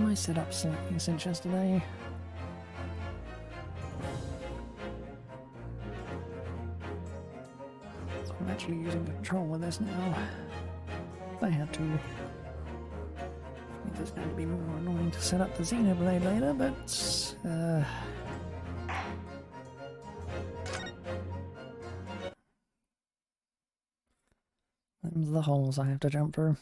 I set up slightly since yesterday. So I'm actually using control with this now. If I had to. It is going to be more annoying to set up the Xenoblade later, but them's the holes I have to jump through.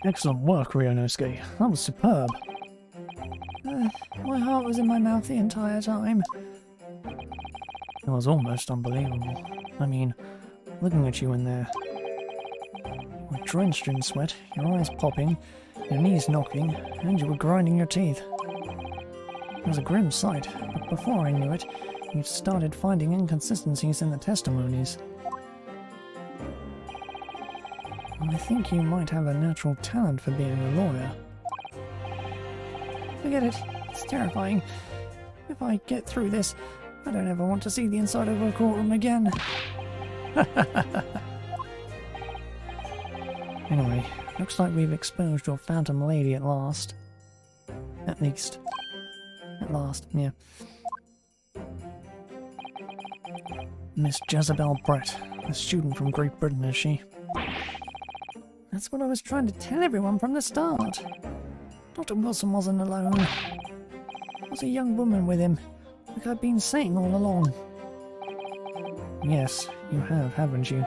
Excellent work, Ryunosuke. That was superb. My heart was in my mouth the entire time. It was almost unbelievable. I mean, looking at you in there. You were drenched in sweat, your eyes popping, your knees knocking, and you were grinding your teeth. It was a grim sight, but before I knew it, you'd started finding inconsistencies in the testimonies. I think you might have a natural talent for being a lawyer. Forget it. It's terrifying. If I get through this, I don't ever want to see the inside of a courtroom again. Anyway, looks like we've exposed your phantom lady at last. At least. At last, yeah. Miss Jezebel Brett, a student from Great Britain, is she? That's what I was trying to tell everyone from the start. Dr. Wilson wasn't alone. There was a young woman with him, like I've been saying all along. Yes, you have, haven't you?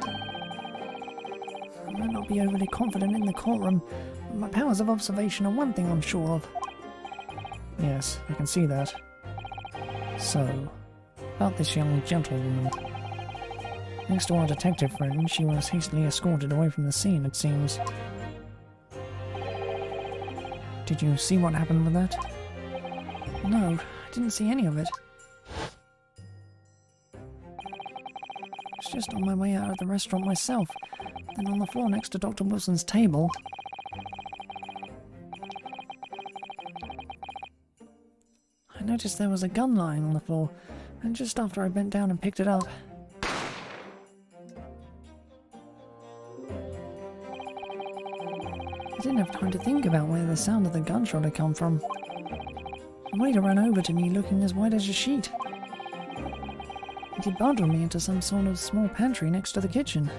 I might not be overly confident in the courtroom, but my powers of observation are one thing I'm sure of. Yes, I can see that. So, about this young gentlewoman. Thanks to our detective friend, she was hastily escorted away from the scene, it seems. Did you see what happened with that? No, I didn't see any of it. I was just on my way out of the restaurant myself, then on the floor next to Dr. Wilson's table. I noticed there was a gun lying on the floor, and just after I bent down and picked it up, I didn't have time to think about where the sound of the gunshot had come from. The waiter ran over to me looking as white as a sheet. He bundled me into some sort of small pantry next to the kitchen.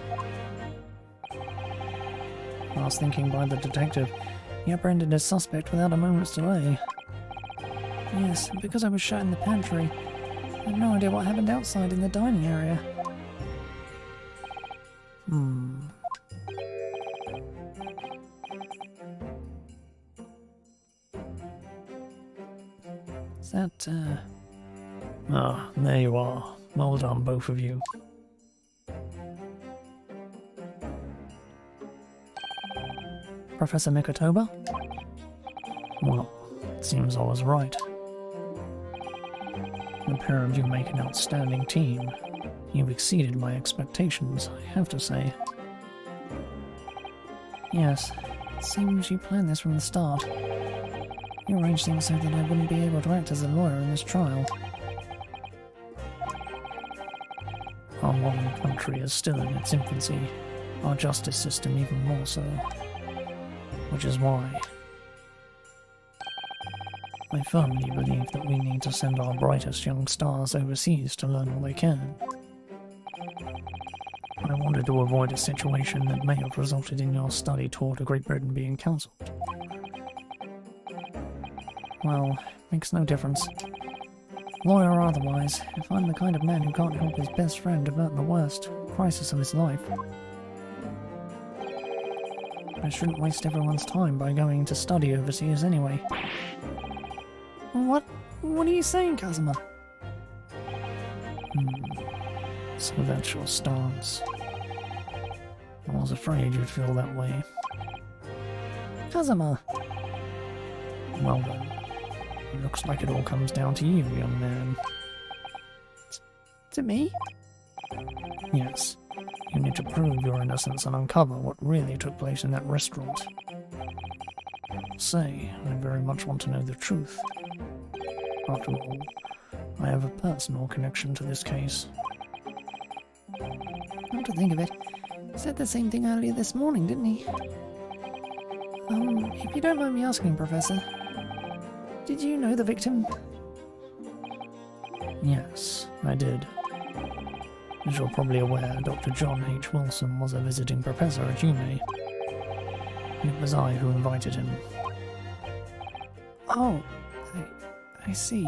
Last thinking by the detective, he apprehended his suspect without a moment's delay. Yes, because I was shut in the pantry, I have no idea what happened outside in the dining area. Is that, Ah, there you are. Well done, both of you. Professor Mikotoba? Well, it seems I was right. The pair of you make an outstanding team. You've exceeded my expectations, I have to say. Yes, it seems you planned this from the start. You arranged things so that I wouldn't be able to act as a lawyer in this trial. Our modern country is still in its infancy, our justice system even more so. Which is why I firmly believe that we need to send our brightest young stars overseas to learn all they can. I wanted to avoid a situation that may have resulted in your study tour to Great Britain being cancelled. Well, makes no difference. Lawyer or otherwise, if I'm the kind of man who can't help his best friend avert the worst crisis of his life, I shouldn't waste everyone's time by going to study overseas anyway. What are you saying, Kazuma? So that's your stance. I was afraid you'd feel that way. Kazuma! Well then, it looks like it all comes down to you, young man. To me? Yes. You need to prove your innocence and uncover what really took place in that restaurant. Say, I very much want to know the truth. After all, I have a personal connection to this case. Come to think of it, he said the same thing earlier this morning, didn't he? If you don't mind me asking, Professor, did you know the victim? Yes, I did. As you're probably aware, Dr. John H. Wilson was a visiting professor at UMA. It was I who invited him. Oh, I see.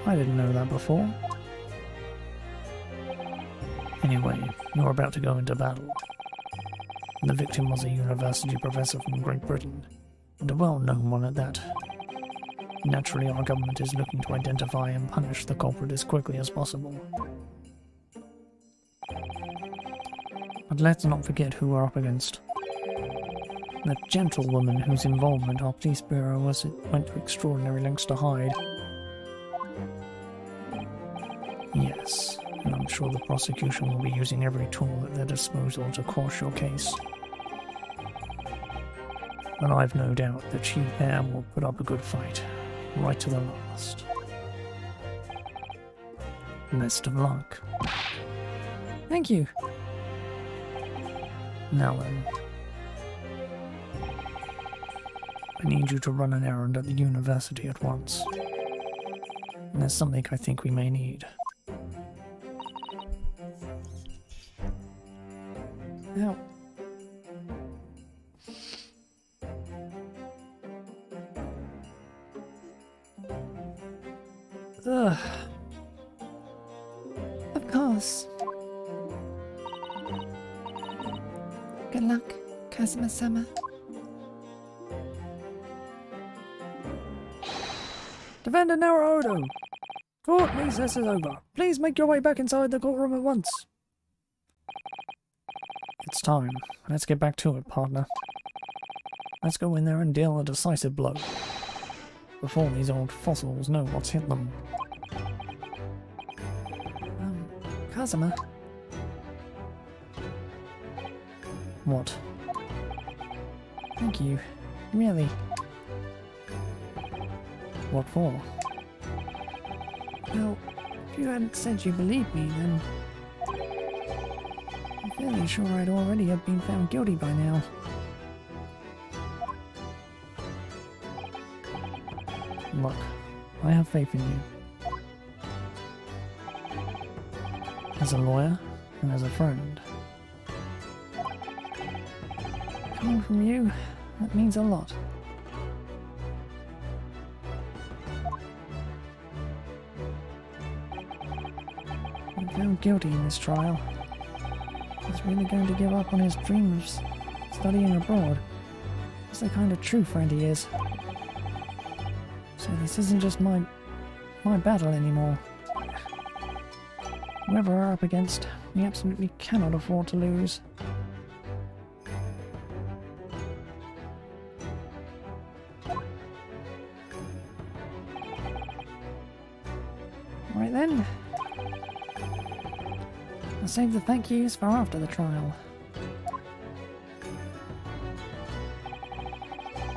I didn't know that before. Anyway, you're about to go into battle. The victim was a university professor from Great Britain, and a well-known one at that. Naturally, our government is looking to identify and punish the culprit as quickly as possible. But let's not forget who we're up against. That gentlewoman whose involvement our police bureau went to extraordinary lengths to hide. Yes, and I'm sure the prosecution will be using every tool at their disposal to quash your case. And I've no doubt that you there will put up a good fight, right to the last. Best of luck. Thank you. Now then, I need you to run an errand at the university at once. And there's something I think we may need. Now, of course. Good luck, Kazuma-sama. Defender Naruhodo! Court recess is over. Please make your way back inside the courtroom at once. It's time. Let's get back to it, partner. Let's go in there and deal a decisive blow. Before these old fossils know what's hit them. Kazuma? What? Thank you. Really. What for? Well, if you hadn't said you believed me, then I'm fairly sure I'd already have been found guilty by now. Look, I have faith in you. As a lawyer and as a friend. Coming from you, that means a lot. I'm found guilty in this trial. He's really going to give up on his dream of studying abroad. That's the kind of true friend he is. So this isn't just my battle anymore. Whoever we're up against, we absolutely cannot afford to lose. Right then. I'll save the thank yous for after the trial.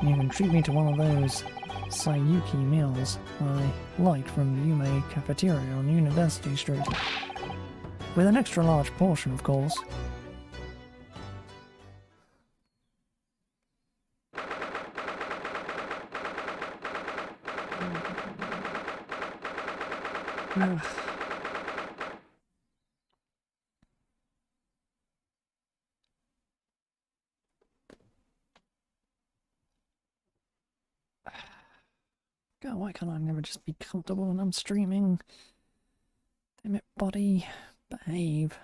You can treat me to one of those Sayuki meals I liked from the Yume cafeteria on University Street. With an extra large portion, of course. God, why can't I never just be comfortable when I'm streaming? Damn it, body. Behave.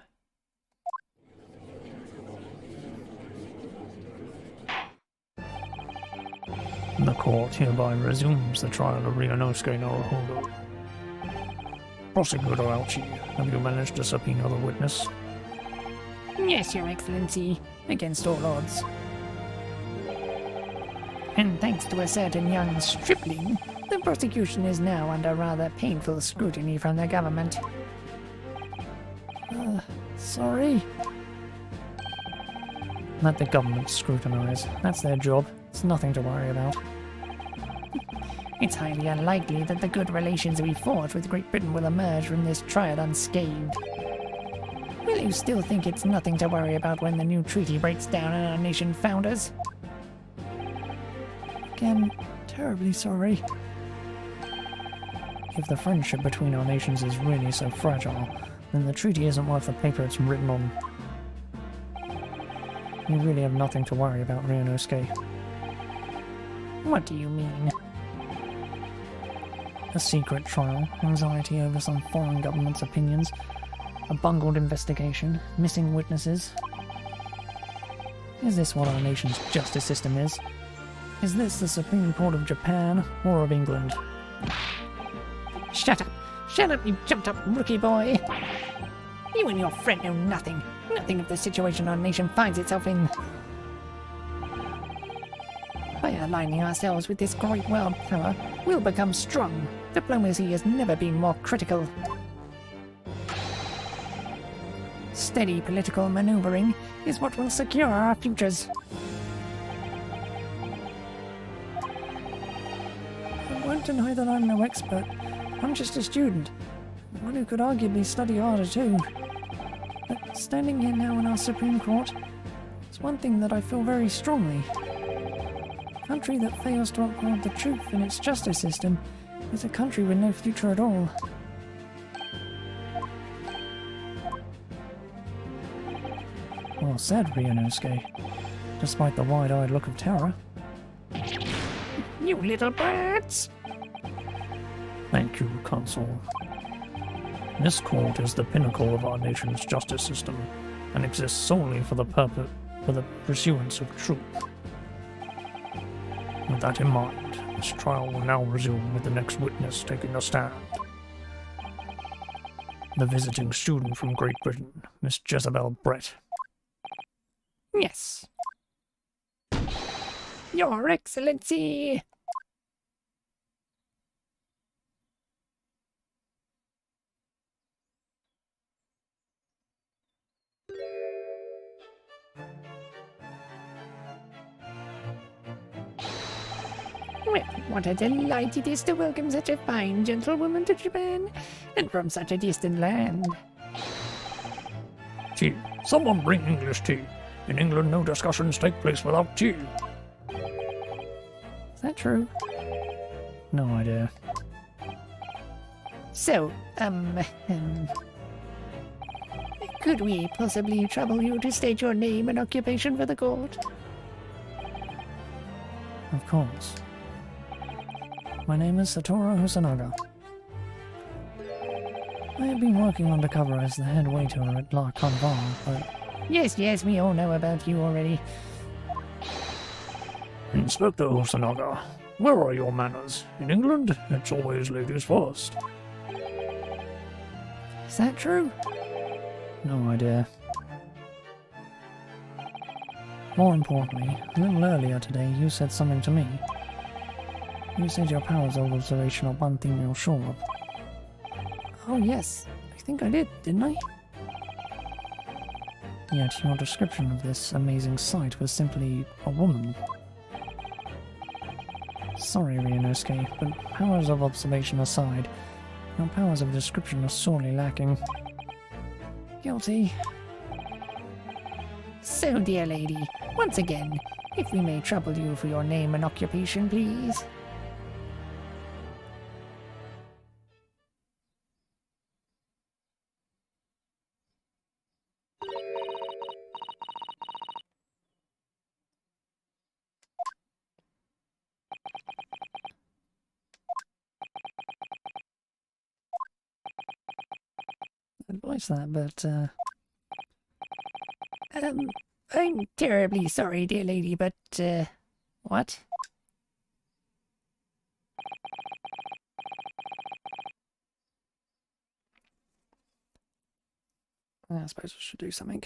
The court hereby resumes the trial of Ryunosuke Naruhodo. Prosecutor Alchi, have you managed to subpoena the witness? Yes, Your Excellency. Against all odds. And thanks to a certain young stripling, the prosecution is now under rather painful scrutiny from the government. Sorry. Let the government scrutinize. That's their job. It's nothing to worry about. It's highly unlikely that the good relations we forged with Great Britain will emerge from this trial unscathed. Will you still think it's nothing to worry about when the new treaty breaks down and our nation founders? Again, terribly sorry. If the friendship between our nations is really so fragile, then the treaty isn't worth the paper it's written on. You really have nothing to worry about, Ryunosuke. What do you mean? A secret trial, anxiety over some foreign government's opinions, a bungled investigation, missing witnesses. Is this what our nation's justice system is? Is this the Supreme Court of Japan or of England? Shut up! Shut up, you jumped-up rookie boy! You and your friend know nothing. Nothing of the situation our nation finds itself in. By aligning ourselves with this great world power, we'll become strong. Diplomacy has never been more critical. Steady political maneuvering is what will secure our futures. I won't deny that I'm no expert. I'm just a student. One who could arguably study harder too. But standing here now in our Supreme Court, it's one thing that I feel very strongly. A country that fails to uphold the truth in its justice system is a country with no future at all. Well said, Ryunosuke, despite the wide-eyed look of terror. You little brats! Thank you, Consul. This court is the pinnacle of our nation's justice system, and exists solely for the pursuance of truth. With that in mind, this trial will now resume with the next witness taking a stand. The visiting student from Great Britain, Miss Jezebel Brett. Yes. Your Excellency! Well, what a delight it is to welcome such a fine gentlewoman to Japan, and from such a distant land. Tea. Someone bring English tea. In England, no discussions take place without tea. Is that true? No idea. So, could we possibly trouble you to state your name and occupation for the court? Of course. My name is Satoru Hosonaga. I have been working undercover as the head waiter at La Carnival, but... Yes, we all know about you already. Inspector Hosonaga, where are your manners? In England, it's always ladies first. Is that true? No idea. More importantly, a little earlier today you said something to me. You said your powers of observation are one thing you're sure of. Oh yes, I think I did, didn't I? Yet your description of this amazing sight was simply a woman. Sorry, Ryunosuke, but powers of observation aside, your powers of description are sorely lacking. Guilty. So, dear lady, once again, if we may trouble you for your name and occupation, please. I'd voice that, but, I'm terribly sorry, dear lady, but, what? I suppose I should do something.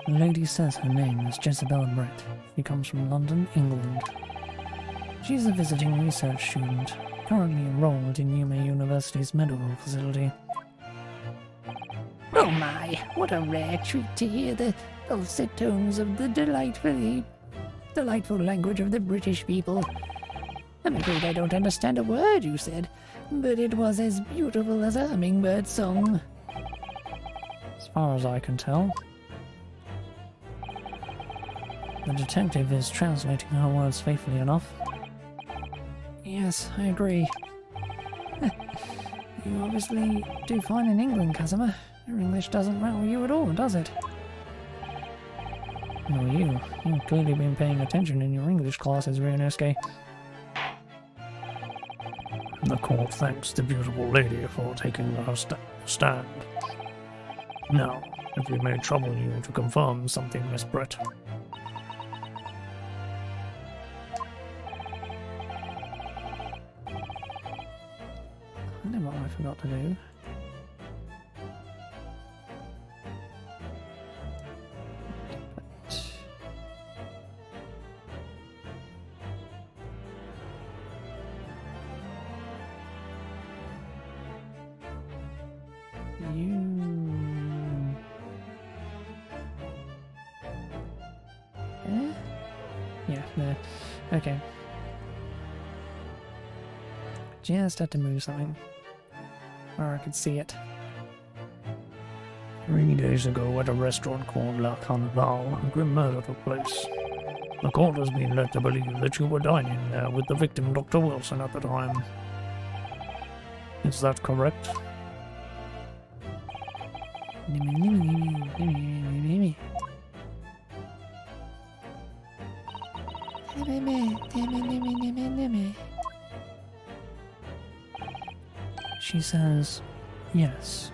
The lady says her name is Jezebel Brett. She comes from London, England. She's a visiting research student, currently enrolled in Yume University's medical facility. Oh my, what a rare treat to hear the dulcet tones of the delightful language of the British people. I'm afraid I don't understand a word you said, but it was as beautiful as a hummingbird's song. As far as I can tell. The detective is translating her words faithfully enough. Yes, I agree. You obviously do fine in England, Kazuma. Your English doesn't rattle you at all, does it? No, you've clearly been paying attention in your English classes, Ryunosuke. The court thanks the beautiful lady for taking her stand. Now, if we may trouble you to confirm something, Miss Brett. I know what I forgot to do. Yeah, there. Okay. Just had to move something. Where I could see it. 3 days ago at a restaurant called La Carnival, a grim murder took place. The court has been led to believe that you were dining there with the victim, Dr. Wilson, at the time. Is that correct? She says, yes.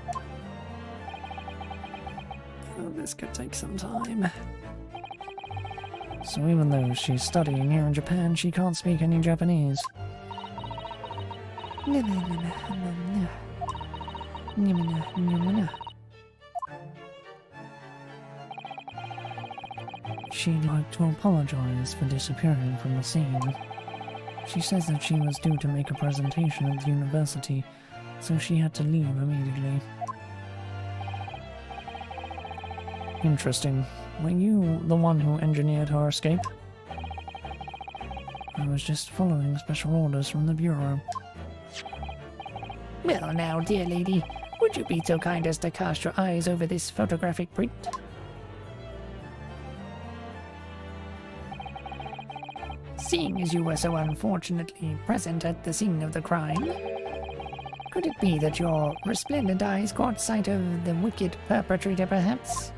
Oh, this could take some time. So even though she's studying here in Japan, she can't speak any Japanese. She'd like to apologize for disappearing from the scene. She says that she was due to make a presentation at the university, so she had to leave immediately. Interesting. Were you the one who engineered her escape? I was just following special orders from the Bureau. Well now, dear lady, would you be so kind as to cast your eyes over this photographic print? Seeing as you were so unfortunately present at the scene of the crime, could it be that your resplendent eyes caught sight of the wicked perpetrator, perhaps?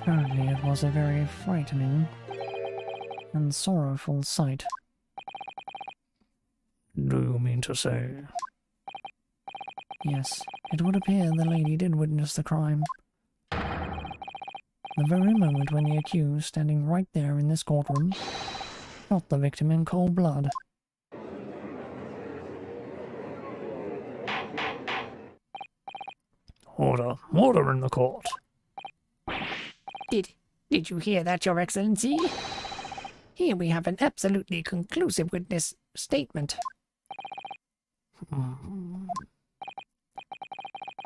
Apparently it was a very frightening and sorrowful sight. Do you mean to say? Yes, it would appear the lady did witness the crime. The very moment when the accused, standing right there in this courtroom, shot the victim in cold blood. Order. Order in the court. Did you hear that, Your Excellency? Here we have an absolutely conclusive witness statement.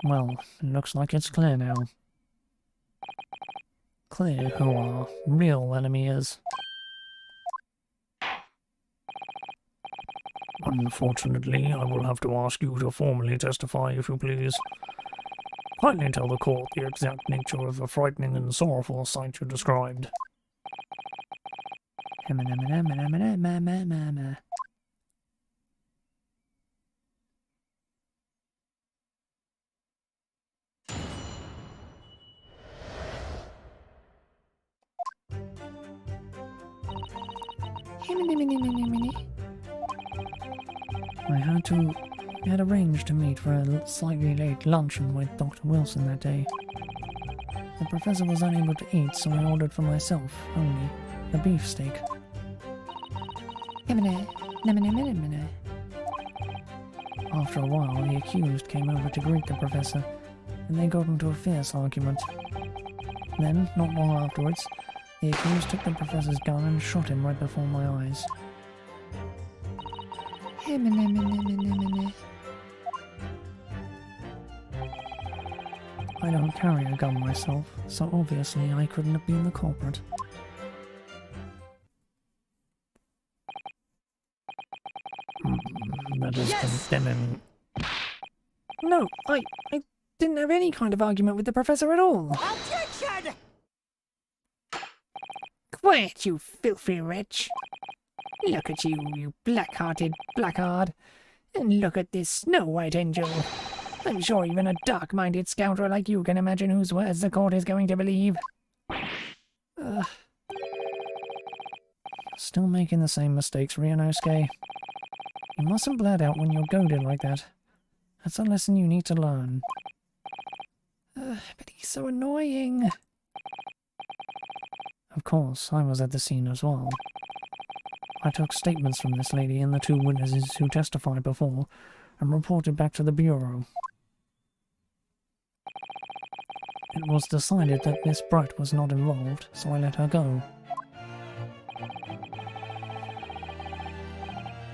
Well, it looks like it's clear now. Clear who our real enemy is. Unfortunately, I will have to ask you to formally testify, if you please. Kindly tell the court the exact nature of the frightening and sorrowful sight you described. I had arranged to meet for a slightly late luncheon with Dr. Wilson that day. The professor was unable to eat, so I ordered for myself, only, a beefsteak. After a while, the accused came over to greet the professor, and they got into a fierce argument. Then, not long afterwards, the accused took the professor's gun and shot him right before my eyes. I don't carry a gun myself, so obviously I couldn't have been the culprit. That is condemning. No, I didn't have any kind of argument with the professor at all. Objection! Quiet, you filthy wretch. Look at you, you black-hearted blackguard. And look at this Snow-White angel. I'm sure even a dark-minded scoundrel like you can imagine whose words the court is going to believe. Still making the same mistakes, Ryunosuke. You mustn't blurt out when you're goaded like that. That's a lesson you need to learn. But he's so annoying. Of course, I was at the scene as well. I took statements from this lady and the 2 witnesses who testified before, and reported back to the Bureau. It was decided that Miss Bright was not involved, so I let her go.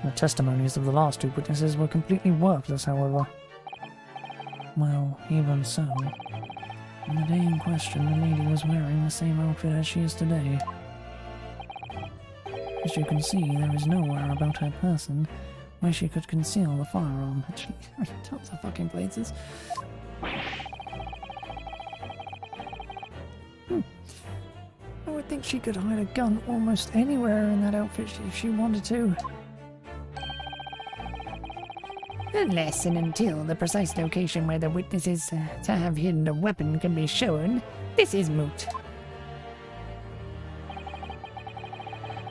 The testimonies of the last 2 witnesses were completely worthless, however. Well, even so. On the day in question, the lady was wearing the same outfit as she is today. As you can see, there is nowhere about her person where she could conceal the firearm. Actually, tons of fucking places. I would think she could hide a gun almost anywhere in that outfit if she wanted to. Unless and until the precise location where the witnesses to have hidden a weapon can be shown, this is moot.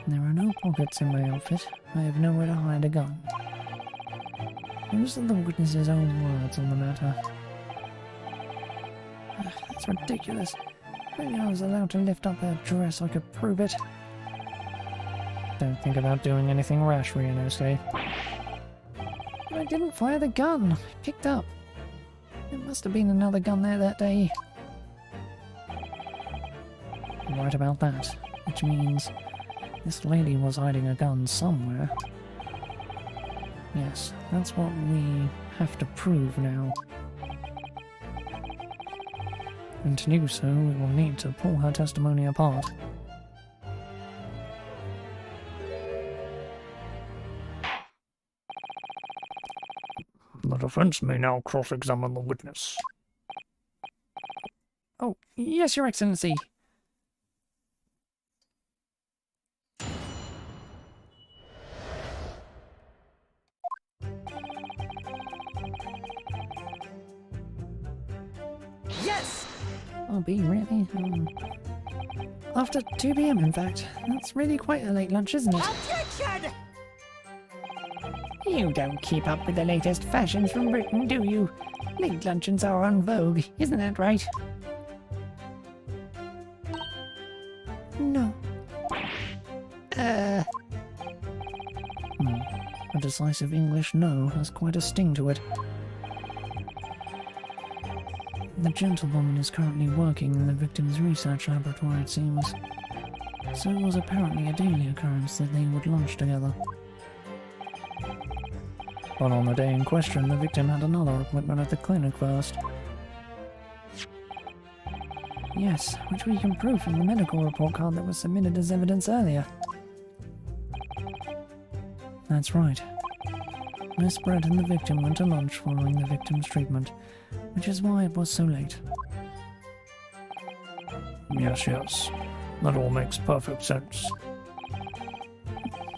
There are no pockets in my outfit. I have nowhere to hide a gun. Those are the witnesses' own words on the matter. That's ridiculous. If only I was allowed to lift up her dress, I could prove it. Don't think about doing anything rash, Ryunosuke. But I didn't fire the gun. I picked up. There must have been another gun there that day. Right about that. Which means this lady was hiding a gun somewhere. Yes, that's what we have to prove now. And to do so, we will need to pull her testimony apart. The defense may now cross-examine the witness. Oh, yes, Your Excellency. Yes! I'll be really, after 2 p.m. in fact. That's really quite a late lunch, isn't it? Objection! You don't keep up with the latest fashions from Britain, do you? Late luncheons are en vogue, isn't that right? No. Hmm. A decisive English no has quite a sting to it. The gentlewoman is currently working in the victim's research laboratory, it seems. So it was apparently a daily occurrence that they would lunch together. But on the day in question, the victim had another appointment at the clinic first. Yes, which we can prove from the medical report card that was submitted as evidence earlier. That's right. Miss Brett and the victim went to lunch following the victim's treatment, which is why it was so late. Yes, yes. That all makes perfect sense.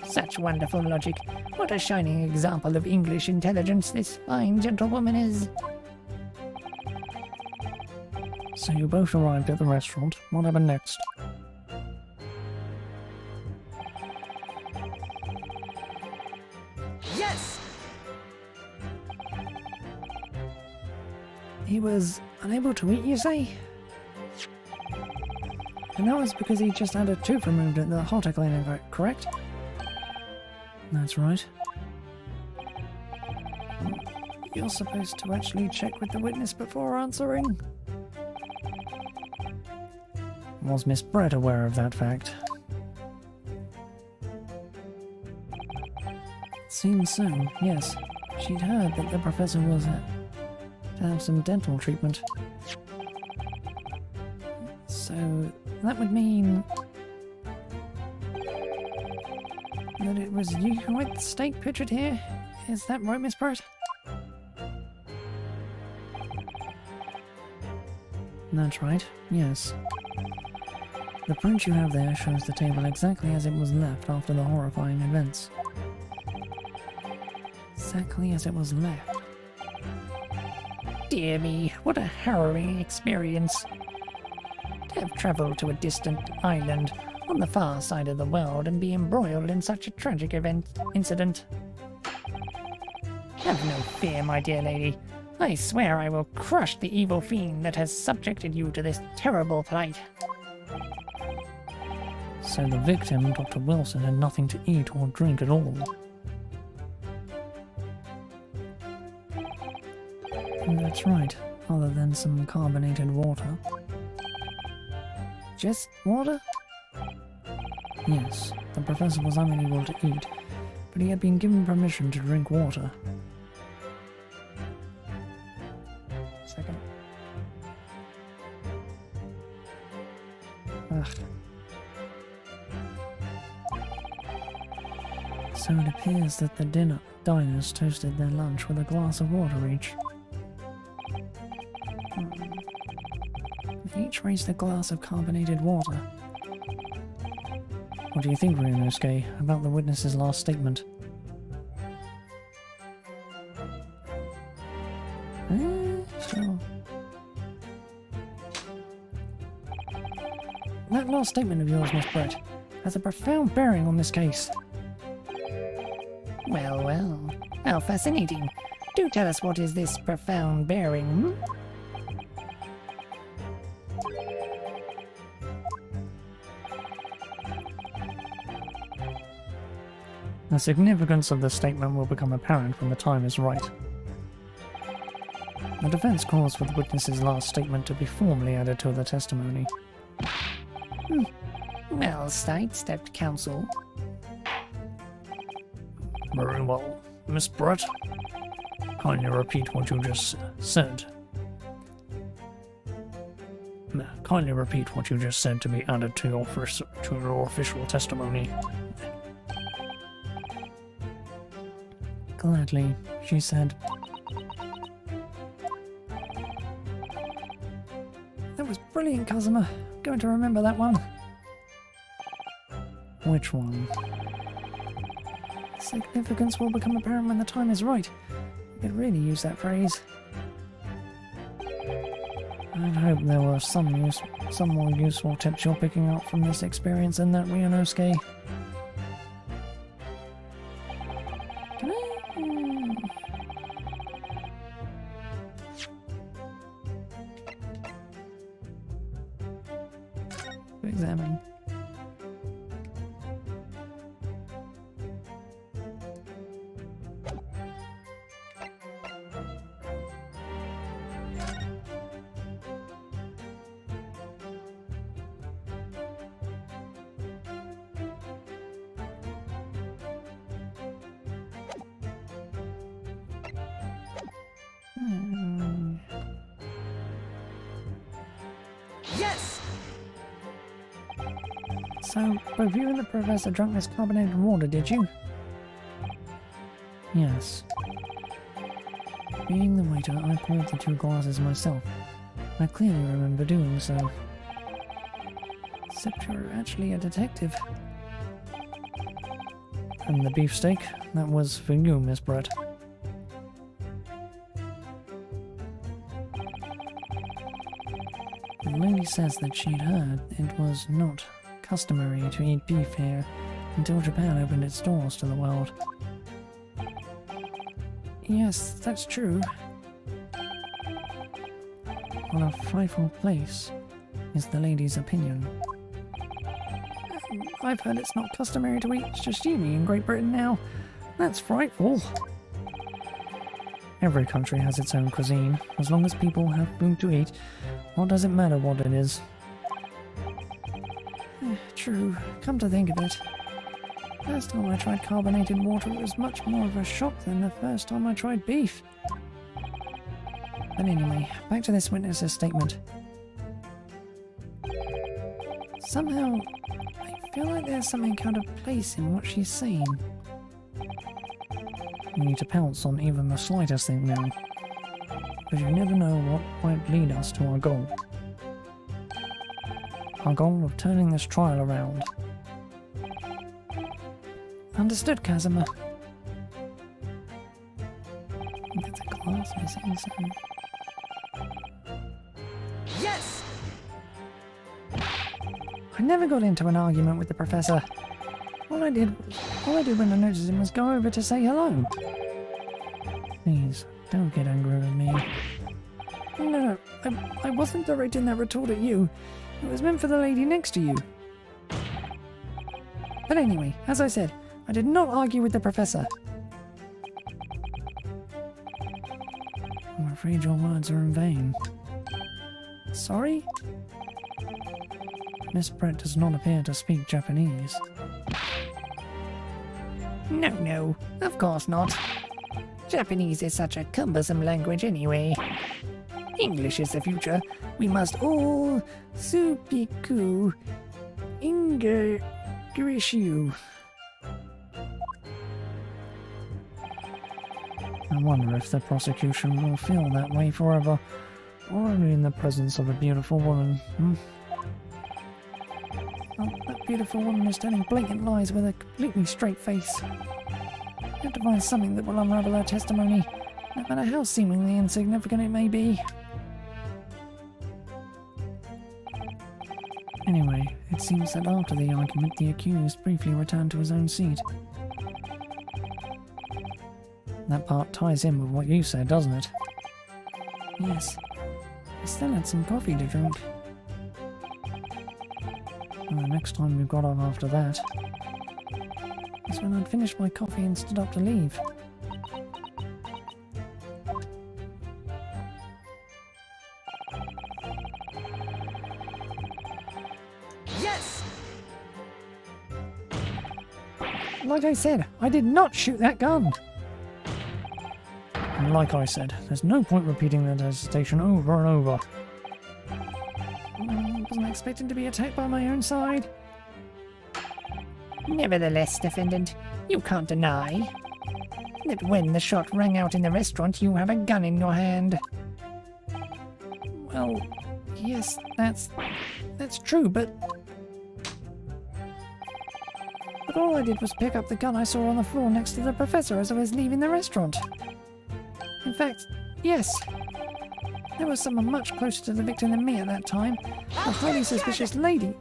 Such wonderful logic. What a shining example of English intelligence this fine gentlewoman is. So you both arrived at the restaurant. What happened next? Yes! He was unable to eat, you say? And that was because he just had a tooth removed at the Halter Clinic, correct? That's right. You're supposed to actually check with the witness before answering. Was Miss Brett aware of that fact? Seems so, yes. She'd heard that the professor was to have some dental treatment. So that would mean that it was you who had the stake pictured here? Is that right, Miss Brett? That's right, yes. The print you have there shows the table exactly as it was left after the horrifying events. Exactly as it was left. Dear me, what a harrowing experience. To have travelled to a distant island on the far side of the world and be embroiled in such a tragic incident. Have no fear, my dear lady. I swear I will crush the evil fiend that has subjected you to this terrible plight. So the victim, Dr. Wilson, had nothing to eat or drink at all. That's right, other than some carbonated water. Just water? Yes, the professor was unable to eat, but he had been given permission to drink water. Second. Ugh. So it appears that the diners toasted their lunch with a glass of water each. They each raised a glass of carbonated water. What do you think, Ryunosuke, about the witness's last statement? Sure. That last statement of yours, Miss Brett, has a profound bearing on this case. Well, well. How fascinating. Do tell us, what is this profound bearing, hmm? The significance of the statement will become apparent when the time is right. The defense calls for the witness's last statement to be formally added to the testimony. Well sidestepped, counsel. Very well. Miss Brett, kindly repeat what you just said. Kindly repeat what you just said to be added to your official testimony. Gladly, she said. That was brilliant, Kazuma. I'm going to remember that one. Which one? Significance will become apparent when the time is right. You could really use that phrase. I'd hope there were some more useful tips you're picking up from this experience in that, Ryunosuke. Examine. Yes! So, both you and the professor drank this carbonated water, did you? Yes. Being the waiter, I poured the 2 glasses myself. I clearly remember doing so. Except you're actually a detective. And the beefsteak? That was for you, Miss Brett. The lady says that she'd heard it was not customary to eat beef here until Japan opened its doors to the world. Yes, that's true. What a frightful place is the lady's opinion. I've heard it's not customary to eat sashimi in Great Britain now. That's frightful. Every country has its own cuisine. As long as people have food to eat, what does it matter what it is? True, come to think of it. First time I tried carbonated water, it was much more of a shock than the first time I tried beef. But anyway, back to this witness's statement. Somehow, I feel like there's something out of place in what she's saying. We need to pounce on even the slightest thing now, because you never know what might lead us to our goal. Our goal of turning this trial around. Understood, Kazuma. I think that's a glass missing, so... Yes! I never got into an argument with the professor. All I did when I noticed him was go over to say hello. Please, don't get angry with me. No, I wasn't directing that retort at you. It was meant for the lady next to you. But anyway, as I said, I did not argue with the professor. I'm afraid your words are in vain. Sorry? Miss Brett does not appear to speak Japanese. No, of course not. Japanese is such a cumbersome language anyway. English is the future. We must all supiku Ingerishu. I wonder if the prosecution will feel that way forever, or only in the presence of a beautiful woman. Oh, that beautiful woman is telling blatant lies with a completely straight face. You have to find something that will unravel her testimony, no matter how seemingly insignificant it may be. Anyway, it seems that after the argument, the accused briefly returned to his own seat. That part ties in with what you said, doesn't it? Yes. I still had some coffee to drink. And the next time we got up after that was when I'd finished my coffee and stood up to leave. Yes! Like I said, I did not shoot that gun! And like I said, there's no point repeating that hesitation over and over. I wasn't expecting to be attacked by my own side. Nevertheless, defendant, you can't deny that when the shot rang out in the restaurant, you have a gun in your hand. Well, yes, that's true, but all I did was pick up the gun I saw on the floor next to the professor as I was leaving the restaurant. In fact, yes, there was someone much closer to the victim than me at that time, a highly suspicious lady.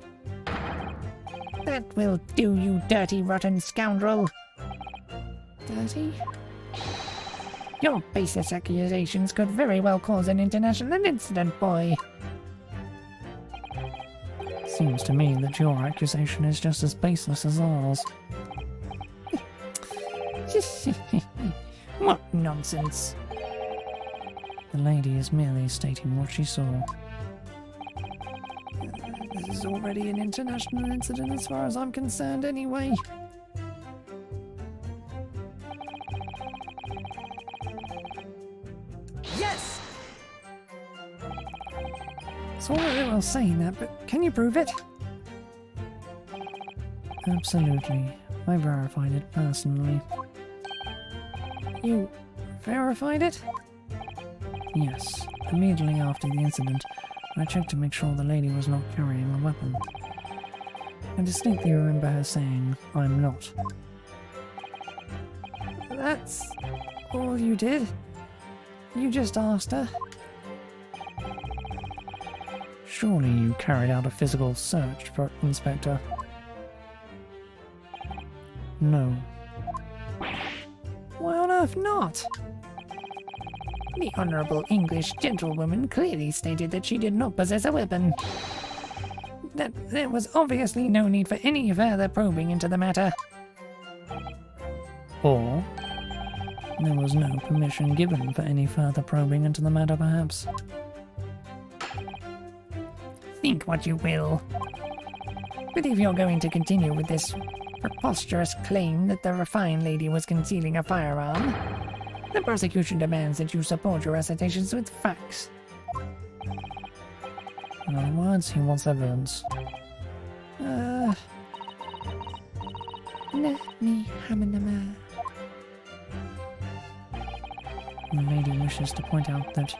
That will do, you dirty, rotten scoundrel. Dirty? Your baseless accusations could very well cause an international incident, boy. Seems to me that your accusation is just as baseless as ours. What nonsense. The lady is merely stating what she saw. This is already an international incident as far as I'm concerned anyway. Yes! It's all very well saying that, but can you prove it? Absolutely. I verified it personally. You verified it? Yes. Immediately after the incident, I checked to make sure the lady was not carrying a weapon. I distinctly remember her saying, "I'm not." That's all you did? You just asked her? Surely you carried out a physical search for Inspector. No. Why on earth not? The Honourable English Gentlewoman clearly stated that she did not possess a weapon. That there was obviously no need for any further probing into the matter. Or there was no permission given for any further probing into the matter, perhaps. Think what you will. But if you're going to continue with this preposterous claim that the refined lady was concealing a firearm, the prosecution demands that you support your assertions with facts. In other words, he wants evidence. Let me hammer. The lady wishes to point out that,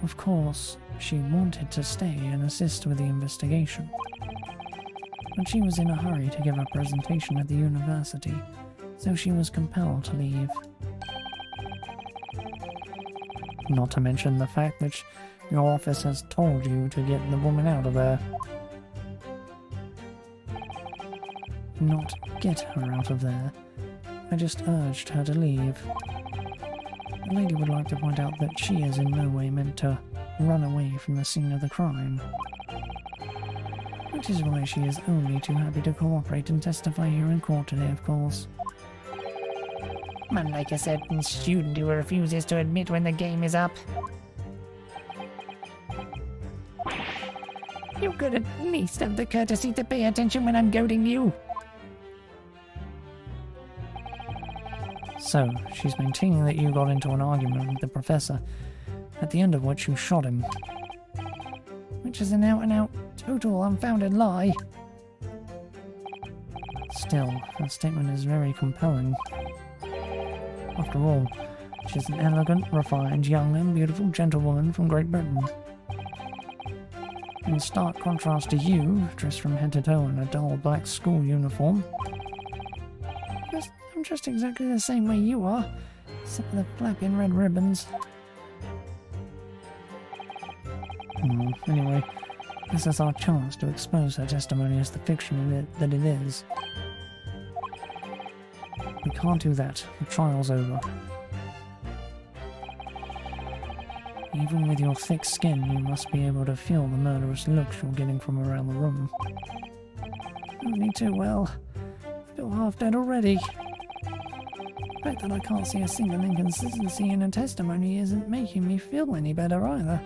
of course, she wanted to stay and assist with the investigation. But she was in a hurry to give a presentation at the university, so she was compelled to leave. Not to mention the fact that your office has told you to get the woman out of there. Not get her out of there. I just urged her to leave. The lady would like to point out that she is in no way meant to run away from the scene of the crime. Which is why she is only too happy to cooperate and testify here in court today, of course. Unlike a certain student who refuses to admit when the game is up. You could at least have the courtesy to pay attention when I'm goading you. So, she's maintaining that you got into an argument with the professor, at the end of which you shot him. Which is an out-and-out, total unfounded lie. Still, her statement is very compelling. After all, she's an elegant, refined, young and beautiful gentlewoman from Great Britain. In stark contrast to you, dressed from head to toe in a dull black school uniform. I'm just exactly the same way you are, except for the flapping red ribbons. Anyway, this is our chance to expose her testimony as the fiction that it is. We can't do that. The trial's over. Even with your thick skin, you must be able to feel the murderous looks you're getting from around the room. Only too well. I feel half dead already. The fact that I can't see a single inconsistency in her testimony isn't making me feel any better either.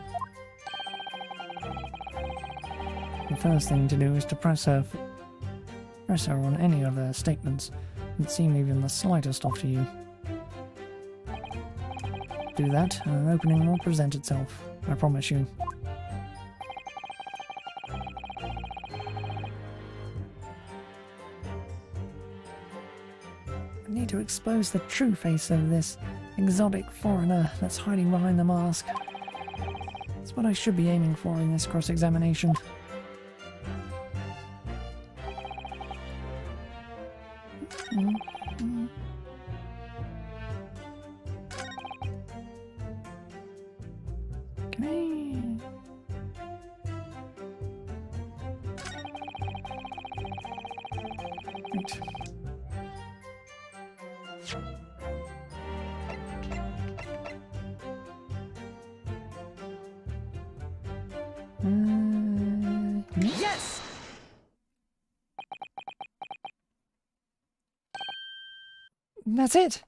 The first thing to do is to press her on any of her statements that seem even the slightest off to you. Do that, and an opening will present itself. I promise you. I need to expose the true face of this exotic foreigner that's hiding behind the mask. That's what I should be aiming for in this cross-examination. Yes! That's it.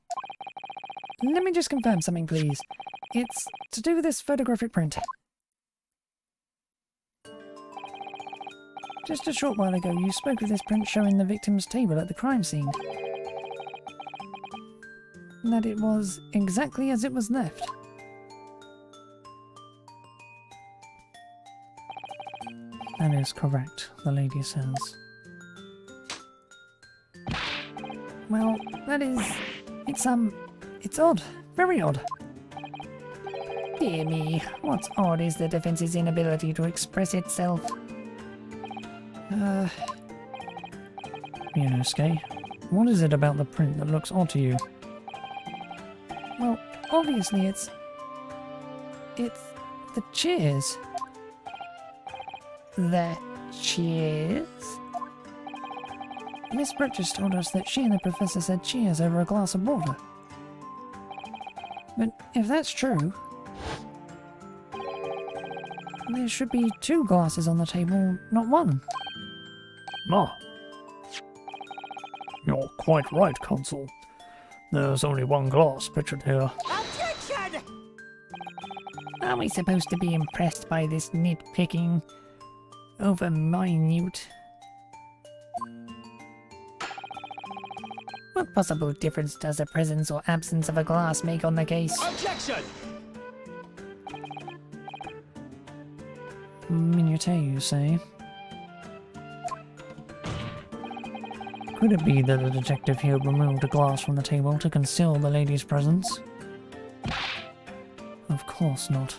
Let me just confirm something, please. It's to do with this photographic print. Just a short while ago, you spoke of this print showing the victim's table at the crime scene. That it was exactly as it was left. That is correct, the lady says. Well, that is... It's odd. Very odd. Dear me, what's odd is the defense's inability to express itself. Inosuke, what is it about the print that looks odd to you? Well, obviously it's the cheers. The cheers? Miss Brett just told us that she and the professor said cheers over a glass of water. But if that's true, there should be 2 glasses on the table, not 1. Ma. You're quite right, Consul. There's only 1 glass pictured here. Objection! Are we supposed to be impressed by this nitpicking over minute What possible difference does the presence or absence of a glass make on the case? Objection! Minutiae, you say? Could it be that the detective here removed a glass from the table to conceal the lady's presence? Of course not.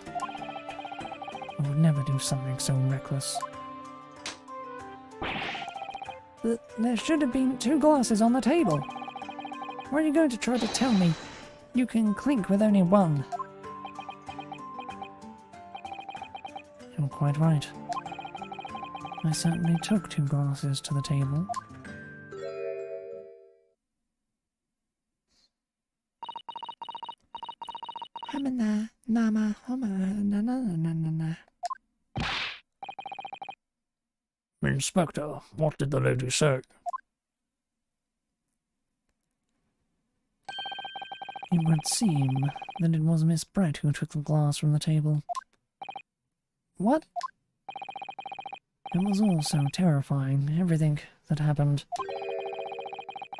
I would never do something so reckless. There should have been 2 glasses on the table. Or are you going to try to tell me you can clink with only one? You're quite right. I certainly took 2 glasses to the table. Hamana, nama, homa, na na na na na. Inspector, what did the lady say? It would seem that it was Miss Brett who took the glass from the table. What? It was all so terrifying, everything that happened.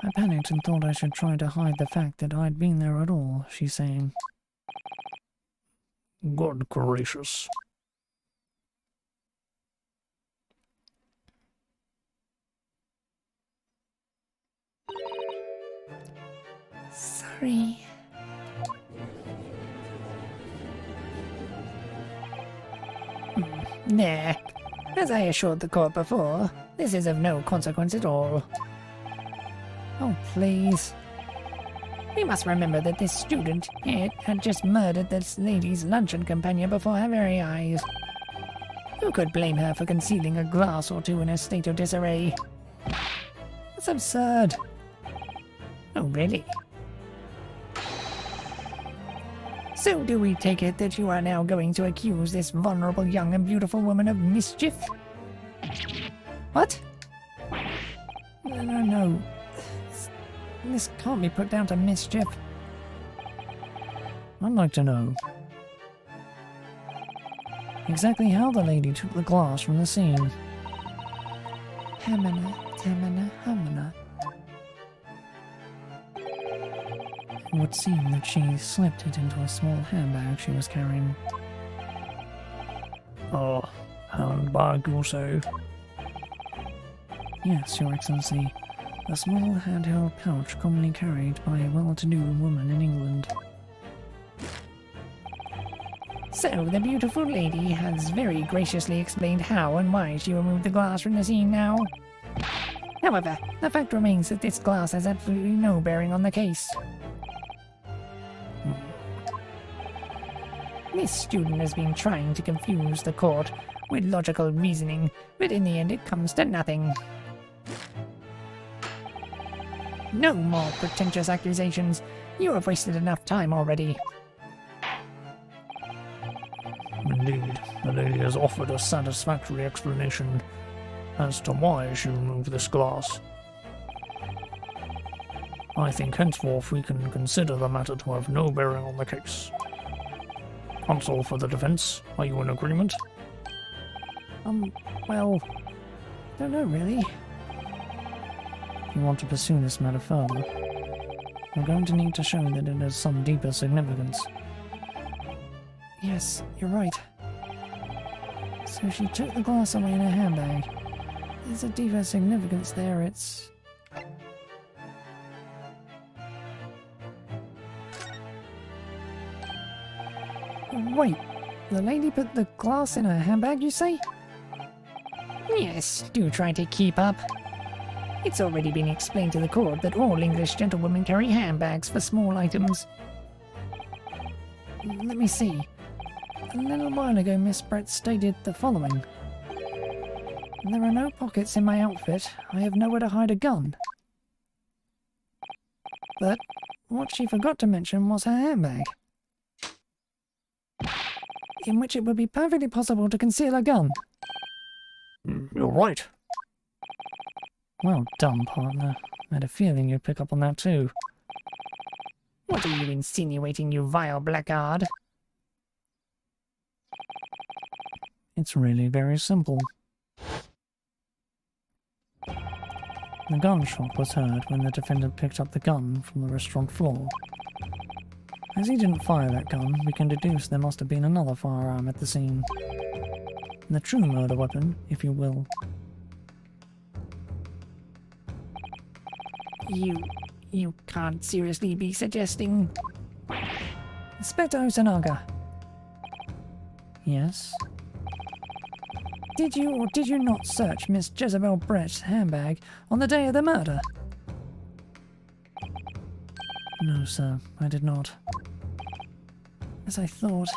I panicked and thought I should try to hide the fact that I'd been there at all, she's saying. Good gracious. Sorry. There. As I assured the court before, this is of no consequence at all. Oh, please. We must remember that this student here had just murdered this lady's luncheon companion before her very eyes. Who could blame her for concealing a glass or 2 in a state of disarray? That's absurd. Oh, really? So do we take it that you are now going to accuse this vulnerable young and beautiful woman of mischief? What? No. This can't be put down to mischief. I'd like to know exactly how the lady took the glass from the scene. Hamana, tamana, hamana. It would seem that she slipped it into a small handbag she was carrying. Oh, handbag, you say? Yes, Your Excellency. A small handheld pouch commonly carried by a well-to-do woman in England. So the beautiful lady has very graciously explained how and why she removed the glass from the scene now. However, the fact remains that this glass has absolutely no bearing on the case. This student has been trying to confuse the court with logical reasoning, but in the end it comes to nothing. No more pretentious accusations. You have wasted enough time already. Indeed, the lady has offered a satisfactory explanation as to why she removed this glass. I think henceforth we can consider the matter to have no bearing on the case. Counsel for the defense, are you in agreement? Well, don't know really. If you want to pursue this matter further, we're going to need to show that it has some deeper significance. Yes, you're right. So she took the glass away in her handbag. There's a deeper significance there, it's... Wait, the lady put the glass in her handbag, you say? Yes, do try to keep up. It's already been explained to the court that all English gentlewomen carry handbags for small items. Let me see. A little while ago, Miss Brett stated the following. There are no pockets in my outfit. I have nowhere to hide a gun. But what she forgot to mention was her handbag, in which it would be perfectly possible to conceal a gun. You're right. Well done, partner. I had a feeling you'd pick up on that too. What are you insinuating, you vile blackguard? It's really very simple. The gunshot was heard when the defendant picked up the gun from the restaurant floor. As he didn't fire that gun, we can deduce there must have been another firearm at the scene. The true murder weapon, if you will. You can't seriously be suggesting... Inspector Osanaga. Yes? Did you or did you not search Miss Jezebel Brett's handbag on the day of the murder? No, sir, I did not. As I thought.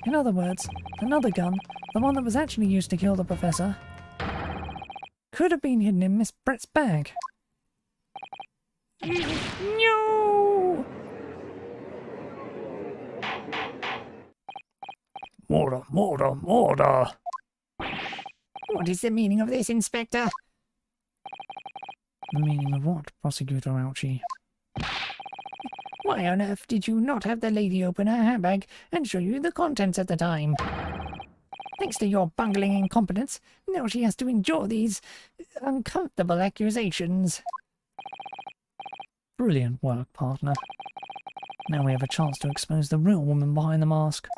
In other words, another gun, the one that was actually used to kill the professor, could have been hidden in Miss Brett's bag. No! Murder, murder, murder! What is the meaning of this, Inspector? The meaning of what, Prosecutor Ouchie? Why on earth did you not have the lady open her handbag and show you the contents at the time? Thanks to your bungling incompetence, now she has to endure these uncomfortable accusations. Brilliant work, partner. Now we have a chance to expose the real woman behind the mask.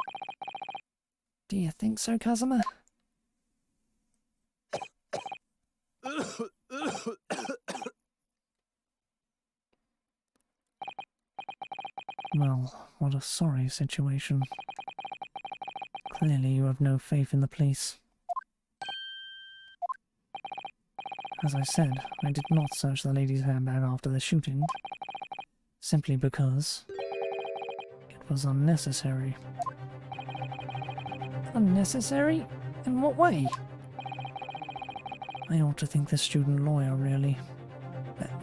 Do you think so, Kazuma? Well, what a sorry situation. Clearly you have no faith in the police. As I said, I did not search the lady's handbag after the shooting, simply because it was unnecessary. Unnecessary? In what way? I ought to thank the student lawyer, really.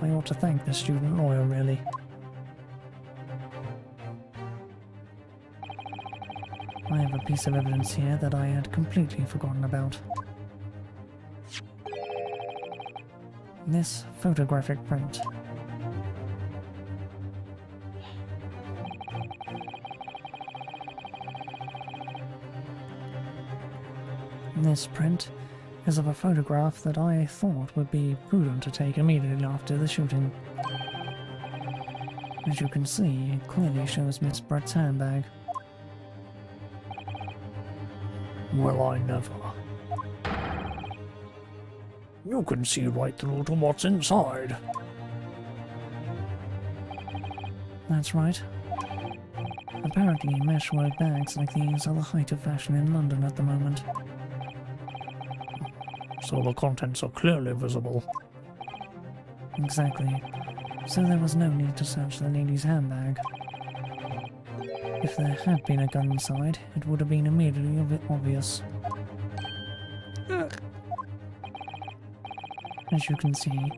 I ought to thank the student lawyer, really. I have a piece of evidence here that I had completely forgotten about. This photographic print. This print is of a photograph that I thought would be prudent to take immediately after the shooting. As you can see, it clearly shows Miss Brett's handbag. Well, I never. You can see right through to what's inside. That's right. Apparently, meshwork bags like these are the height of fashion in London at the moment. So the contents are clearly visible. Exactly. So there was no need to search the lady's handbag. If there had been a gun inside, it would have been immediately obvious. As you can see,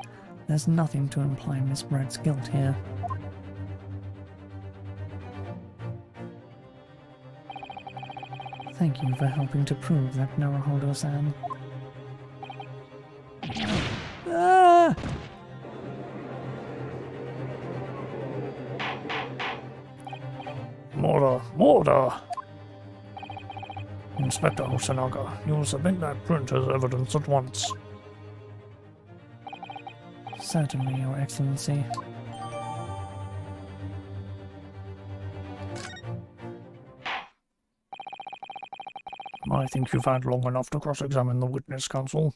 there's nothing to imply Miss Brett's guilt here. Thank you for helping to prove that, Naruhodo-san. Ah! Murder! Murder! Inspector Osanaga, you submit that print as evidence at once. Certainly, Your Excellency. I think you've had long enough to cross-examine the witness, Counsel.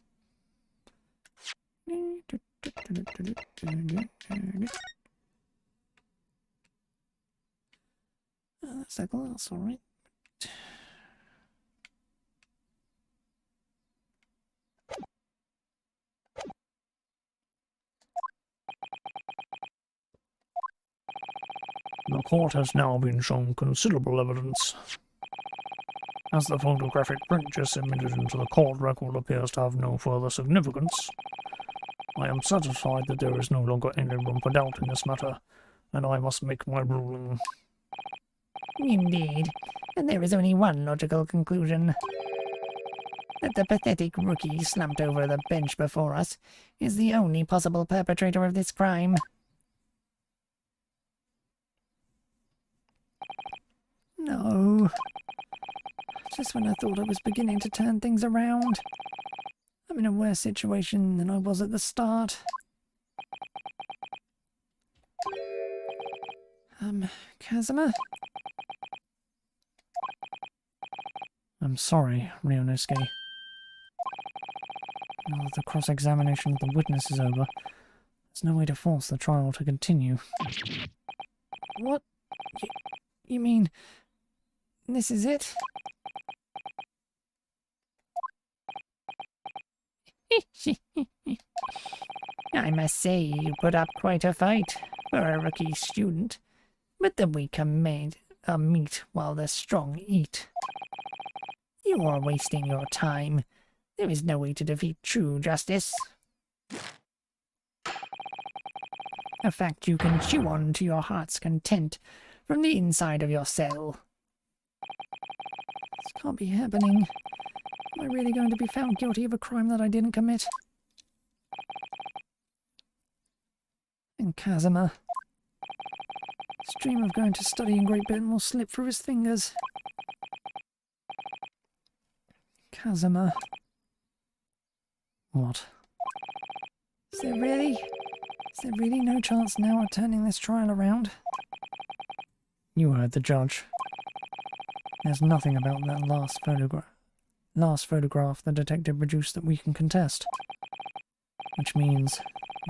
That's a glass, alright. The court has now been shown considerable evidence. As the photographic print just submitted into the court record appears to have no further significance, I am satisfied that there is no longer any room for doubt in this matter, and I must make my ruling. Indeed. And there is only one logical conclusion. That the pathetic rookie slumped over the bench before us is the only possible perpetrator of this crime. No. Just when I thought I was beginning to turn things around. I'm in a worse situation than I was at the start. Kazuma? I'm sorry, Ryunosuke. Now that the cross-examination of the witness is over, there's no way to force the trial to continue. What? You mean... this is it? I must say you put up quite a fight for a rookie student, but the weak are made a meat while the strong eat. You are wasting your time. There is no way to defeat true justice. A fact you can chew on to your heart's content from the inside of your cell. This can't be happening. Am I really going to be found guilty of a crime that I didn't commit? And Kazuma. His dream of going to study in Great Britain will slip through his fingers. Kazuma. What? Is there really no chance now of turning this trial around? You heard the judge. There's nothing about that last photograph the detective produced that we can contest. Which means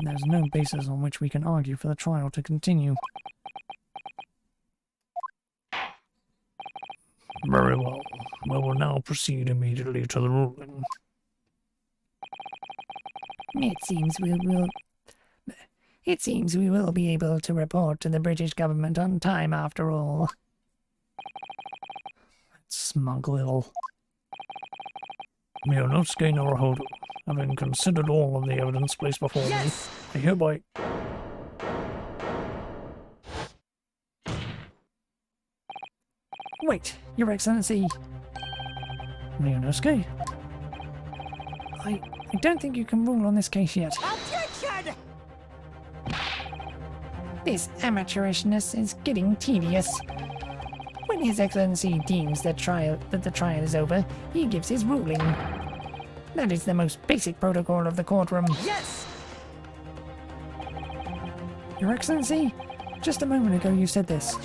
there's no basis on which we can argue for the trial to continue. Very well. We will now proceed immediately to the ruling. It seems we will be able to report to the British government on time after all. Smug little. Ryunosuke Naruhodo, having considered all of the evidence placed before me, I hereby... Wait, Your Excellency. Ryunosuke? I don't think you can rule on this case yet. Objection! This amateurishness is getting tedious. When His Excellency deems that the trial is over, he gives his ruling. That is the most basic protocol of the courtroom. Yes! Your Excellency, just a moment ago you said this.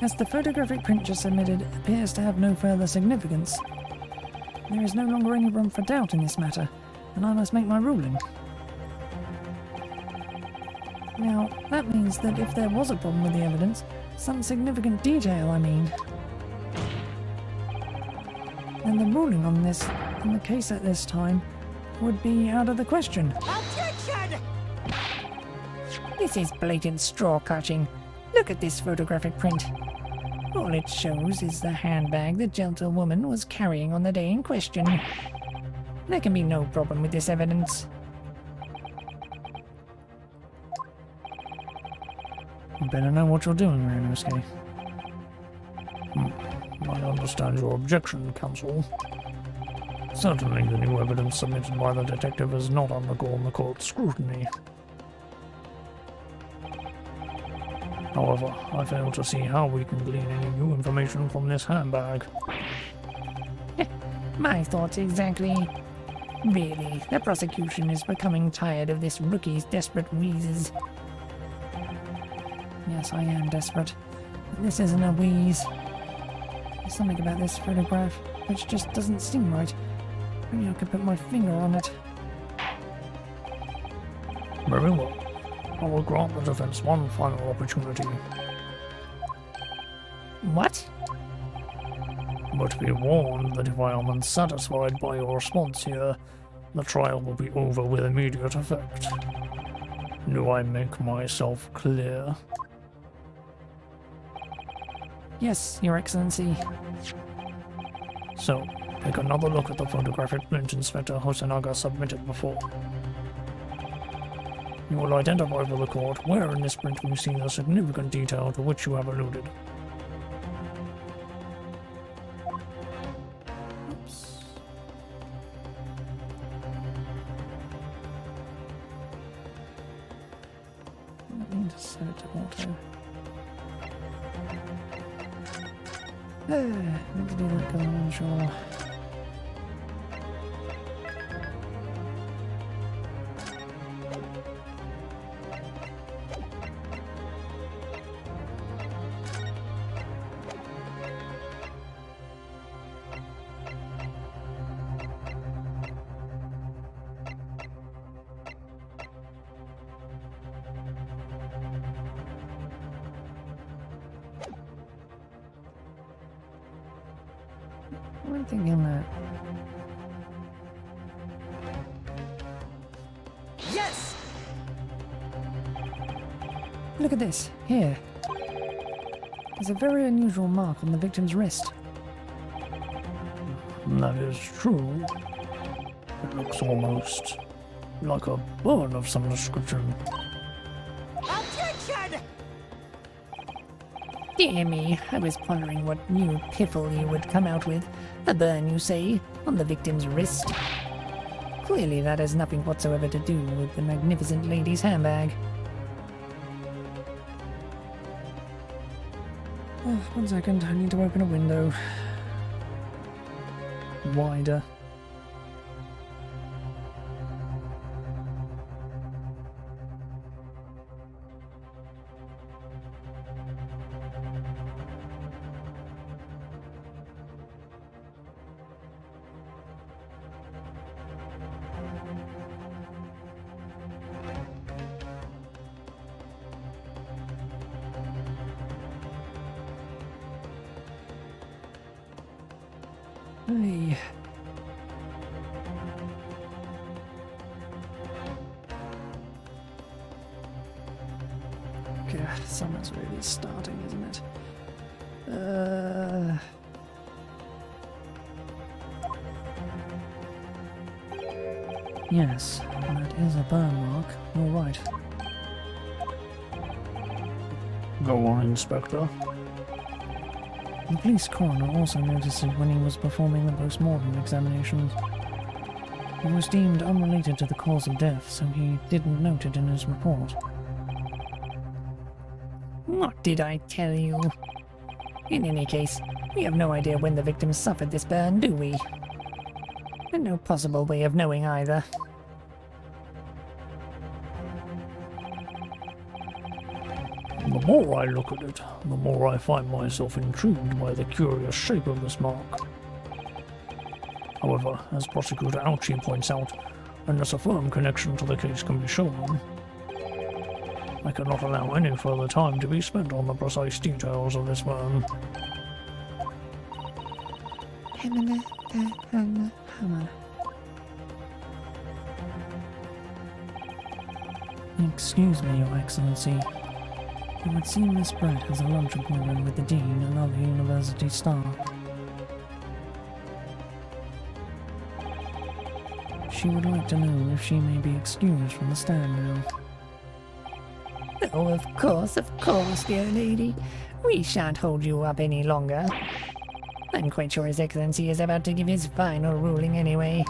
As the photographic print just submitted appears to have no further significance, there is no longer any room for doubt in this matter, and I must make my ruling. Now, that means that if there was a problem with the evidence, some significant detail, I mean, then the ruling on the case at this time would be out of the question. Objection! This is blatant straw catching. Look at this photographic print. All it shows is the handbag the gentlewoman was carrying on the day in question. There can be no problem with this evidence. You better know what you're doing, Ryunosuke. I understand your objection, counsel. Certainly the new evidence submitted by the detective has not undergone the court's scrutiny. However, I fail to see how we can glean any new information from this handbag. My thoughts exactly. Really, the prosecution is becoming tired of this rookie's desperate wheezes. Yes, I am desperate. But this isn't a wheeze. There's something about this photograph which just doesn't seem right. Maybe I could put my finger on it. Very well. I will grant the defense one final opportunity. What? But be warned that if I am unsatisfied by your response here, the trial will be over with immediate effect. Do I make myself clear? Yes, Your Excellency. So, take another look at the photographic print Inspector Hosonaga submitted before. You will identify for the court where in this print we see the significant detail to which you have alluded. Oops. I need to set it to auto. Need to do that going on, sure. I'm thinking that. Yes! Look at this, here. There's a very unusual mark on the victim's wrist. That is true. It looks almost like a burn of some description. Objection! Dear me, I was pondering what new piffle you would come out with. A burn, you say, on the victim's wrist? Clearly that has nothing whatsoever to do with the magnificent lady's handbag. Oh, 1 second, I need to open a window. Wider. Hey. God, summer's really starting, isn't it? Yes, that is a burn mark. You're right. Go on, Inspector. The police coroner also noticed it when he was performing the post-mortem examinations. It was deemed unrelated to the cause of death, so he didn't note it in his report. What did I tell you? In any case, we have no idea when the victim suffered this burn, do we? And no possible way of knowing either. The more I look at it, the more I find myself intrigued by the curious shape of this mark. However, as Prosecutor Ouchie points out, unless a firm connection to the case can be shown, I cannot allow any further time to be spent on the precise details of this burn. Excuse me, Your Excellency. It would seem Miss Brett has a lunch appointment with the Dean and other university staff. She would like to know if she may be excused from the stand now. Oh, of course, dear lady. We shan't hold you up any longer. I'm quite sure His Excellency is about to give his final ruling anyway.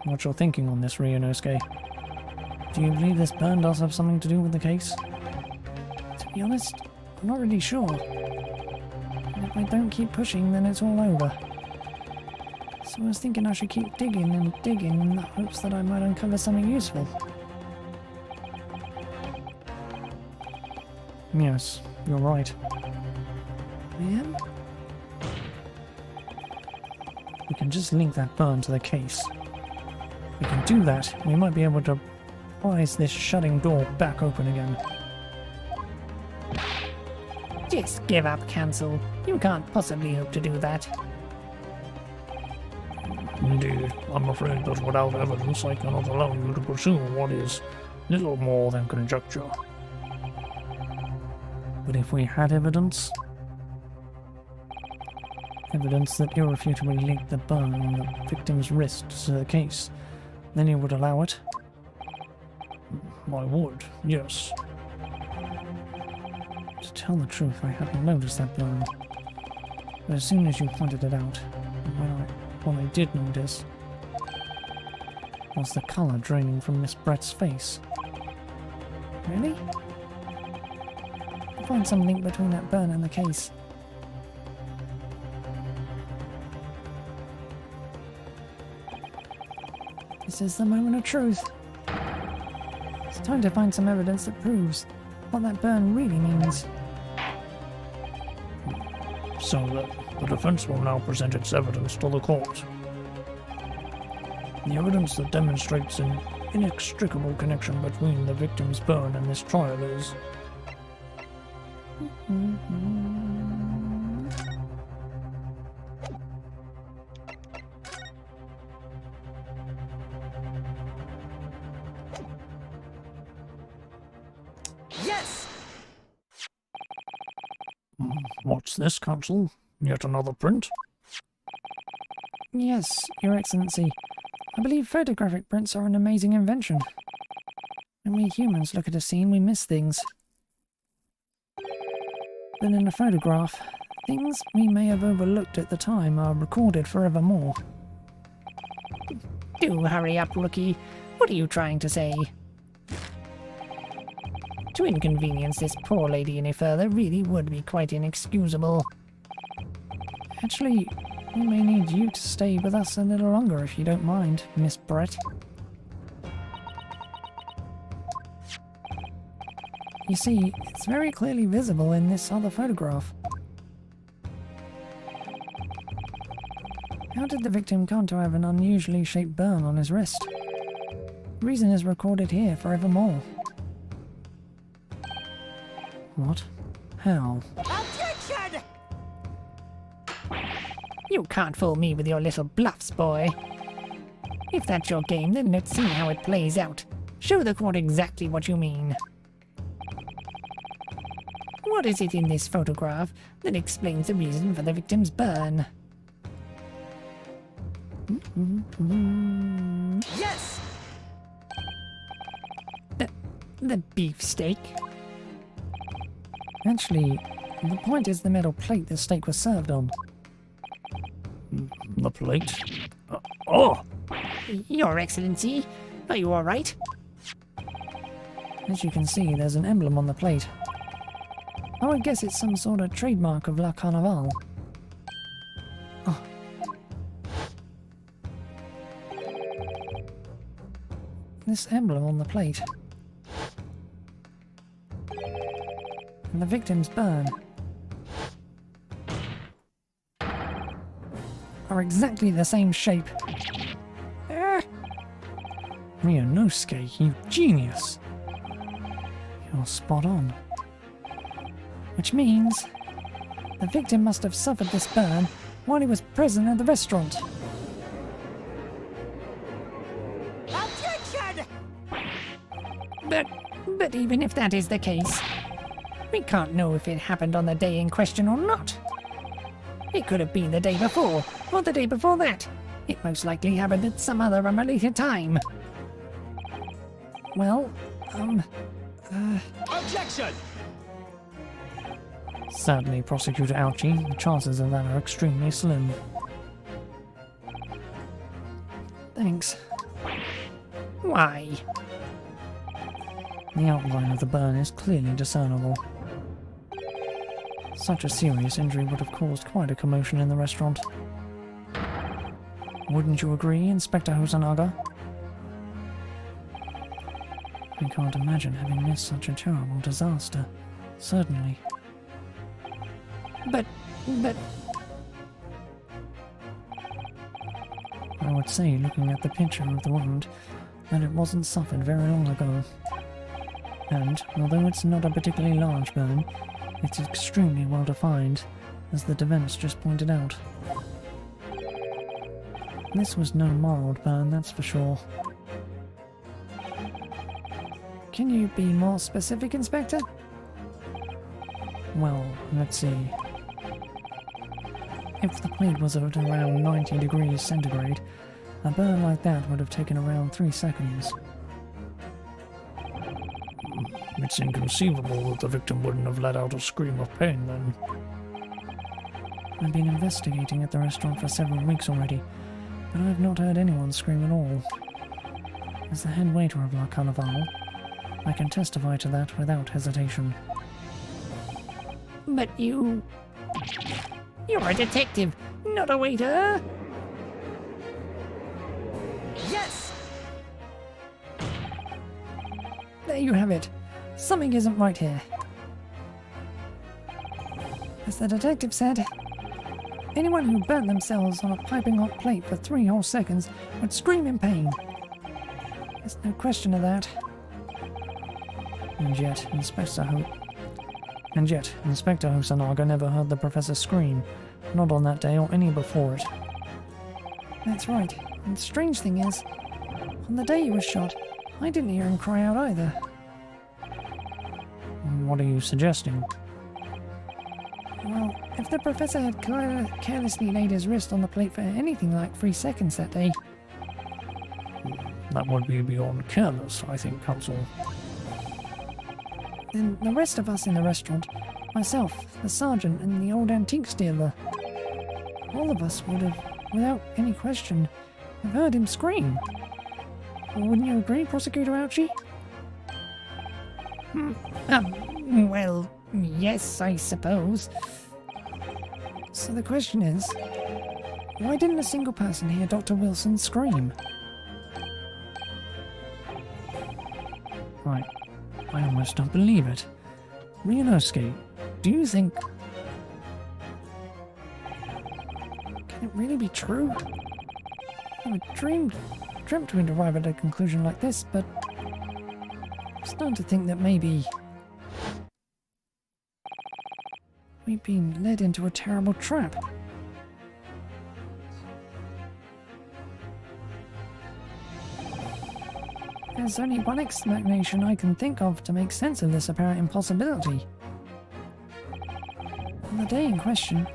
What's your thinking on this, Ryunosuke? Do you believe this burn does have something to do with the case? To be honest, I'm not really sure. And if I don't keep pushing, then it's all over. So I was thinking I should keep digging and digging in the hopes that I might uncover something useful. Yes, you're right. I am? We can just link that burn to the case. If we can do that, we might be able to prise this shutting door back open again. Just give up, Cancel. You can't possibly hope to do that. Indeed, I'm afraid that without evidence I cannot allow you to pursue what is little more than conjecture. But if we had evidence? Evidence that irrefutably linked the burn on the victim's wrist to the case, then you would allow it? I would, yes. To tell the truth, I hadn't noticed that burn. But as soon as you pointed it out, what I did notice was the colour draining from Miss Brett's face. Really? I find some link between that burn and the case. This is the moment of truth. It's time to find some evidence that proves what that burn really means. So that the defense will now present its evidence to the court. The evidence that demonstrates an inextricable connection between the victim's burn and this trial is... What's this, Counsel? Yet another print? Yes, Your Excellency. I believe photographic prints are an amazing invention. When we humans look at a scene, we miss things. But in a photograph, things we may have overlooked at the time are recorded forevermore. Do hurry up, Rookie. What are you trying to say? To inconvenience this poor lady any further really would be quite inexcusable. Actually, we may need you to stay with us a little longer if you don't mind, Miss Brett. You see, it's very clearly visible in this other photograph. How did the victim come to have an unusually shaped burn on his wrist? The reason is recorded here forevermore. What? How? Objection! You can't fool me with your little bluffs, boy. If that's your game, then let's see how it plays out. Show the court exactly what you mean. What is it in this photograph that explains the reason for the victim's burn? Yes! The beefsteak? Actually, the point is the metal plate the steak was served on. The plate? Oh! Your Excellency, are you alright? As you can see, there's an emblem on the plate. I would guess it's some sort of trademark of La Carnival. Oh. This emblem on the plate. And the victim's burn are exactly the same shape. Ryunosuke, you genius! You're spot on. Which means the victim must have suffered this burn while he was present at the restaurant. Objection! But even if that is the case, we can't know if it happened on the day in question or not. It could have been the day before, or the day before that. It most likely happened at some other unrelated time. Well, Objection! Sadly, Prosecutor Ouchie, the chances of that are extremely slim. thanks. Why? The outline of the burn is clearly discernible. Such a serious injury would have caused quite a commotion in the restaurant. Wouldn't you agree, Inspector Hosanaga? I can't imagine having missed such a terrible disaster. Certainly. But... I would say, looking at the picture of the wound, that it wasn't suffered very long ago. And, although it's not a particularly large burn, it's extremely well defined, as the defense just pointed out. This was no mild burn, that's for sure. Can you be more specific, Inspector? Well, let's see. If the plate was at around 90 degrees centigrade, a burn like that would have taken around 3 seconds. It's inconceivable that the victim wouldn't have let out a scream of pain then. I've been investigating at the restaurant for several weeks already, but I've not heard anyone scream at all. As the head waiter of La Carnival, I can testify to that without hesitation. But you're a detective, not a waiter. Yes! There you have it. Something isn't right here. As the detective said, anyone who burnt themselves on a piping hot plate for 3 whole seconds would scream in pain. There's no question of that. And yet, Inspector Hosanaga never heard the professor scream, not on that day or any before it. That's right. And the strange thing is, on the day he was shot, I didn't hear him cry out either. What are you suggesting? Well, If the professor had carelessly laid his wrist on the plate for anything like 3 seconds that day, That would be beyond careless, I think, Counsel. then the rest of us in the restaurant, myself, the sergeant, and the old antiques dealer, all of us would have, without any question, have heard him scream. Wouldn't you agree, Prosecutor Ouchie? Well, yes, I suppose. So the question is, why didn't a single person hear Dr. Wilson scream? Right. I almost don't believe it. Ryunosuke, do you think... Can it really be true? I dreamt we'd arrive at a conclusion like this, but I'm starting to think that maybe we've been led into a terrible trap. There's only one explanation I can think of to make sense of this apparent impossibility. On the day in question,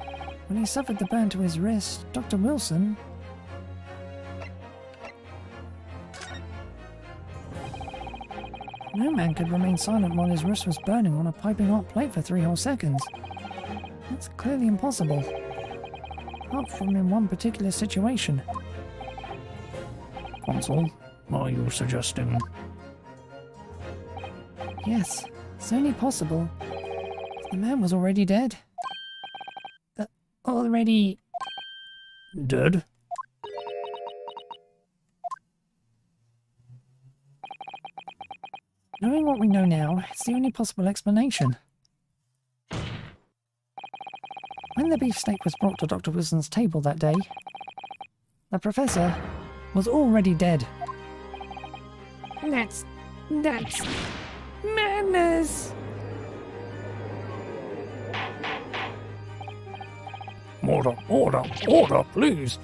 when he suffered the burn to his wrist, Dr. Wilson... No man could remain silent while his wrist was burning on a piping hot plate for 3 whole seconds. That's clearly impossible. Apart from in one particular situation. Counsel, are you suggesting... Yes, it's only possible. The man was already dead. Already... Dead? Knowing what we know now, it's the only possible explanation. When the beefsteak was brought to Dr. Wilson's table that day, the professor was already dead. That's madness! Order, please!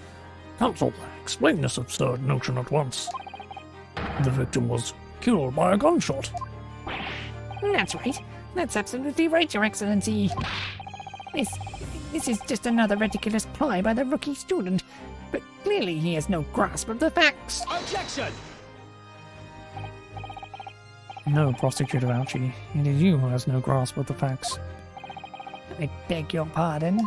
Counsel, explain this absurd notion at once. The victim was killed by a gunshot. That's right. That's absolutely right, Your Excellency. This is just another ridiculous ploy by the rookie student, but clearly he has no grasp of the facts. Objection! No, Prosecutor Ouchie, it is you who has no grasp of the facts. I beg your pardon.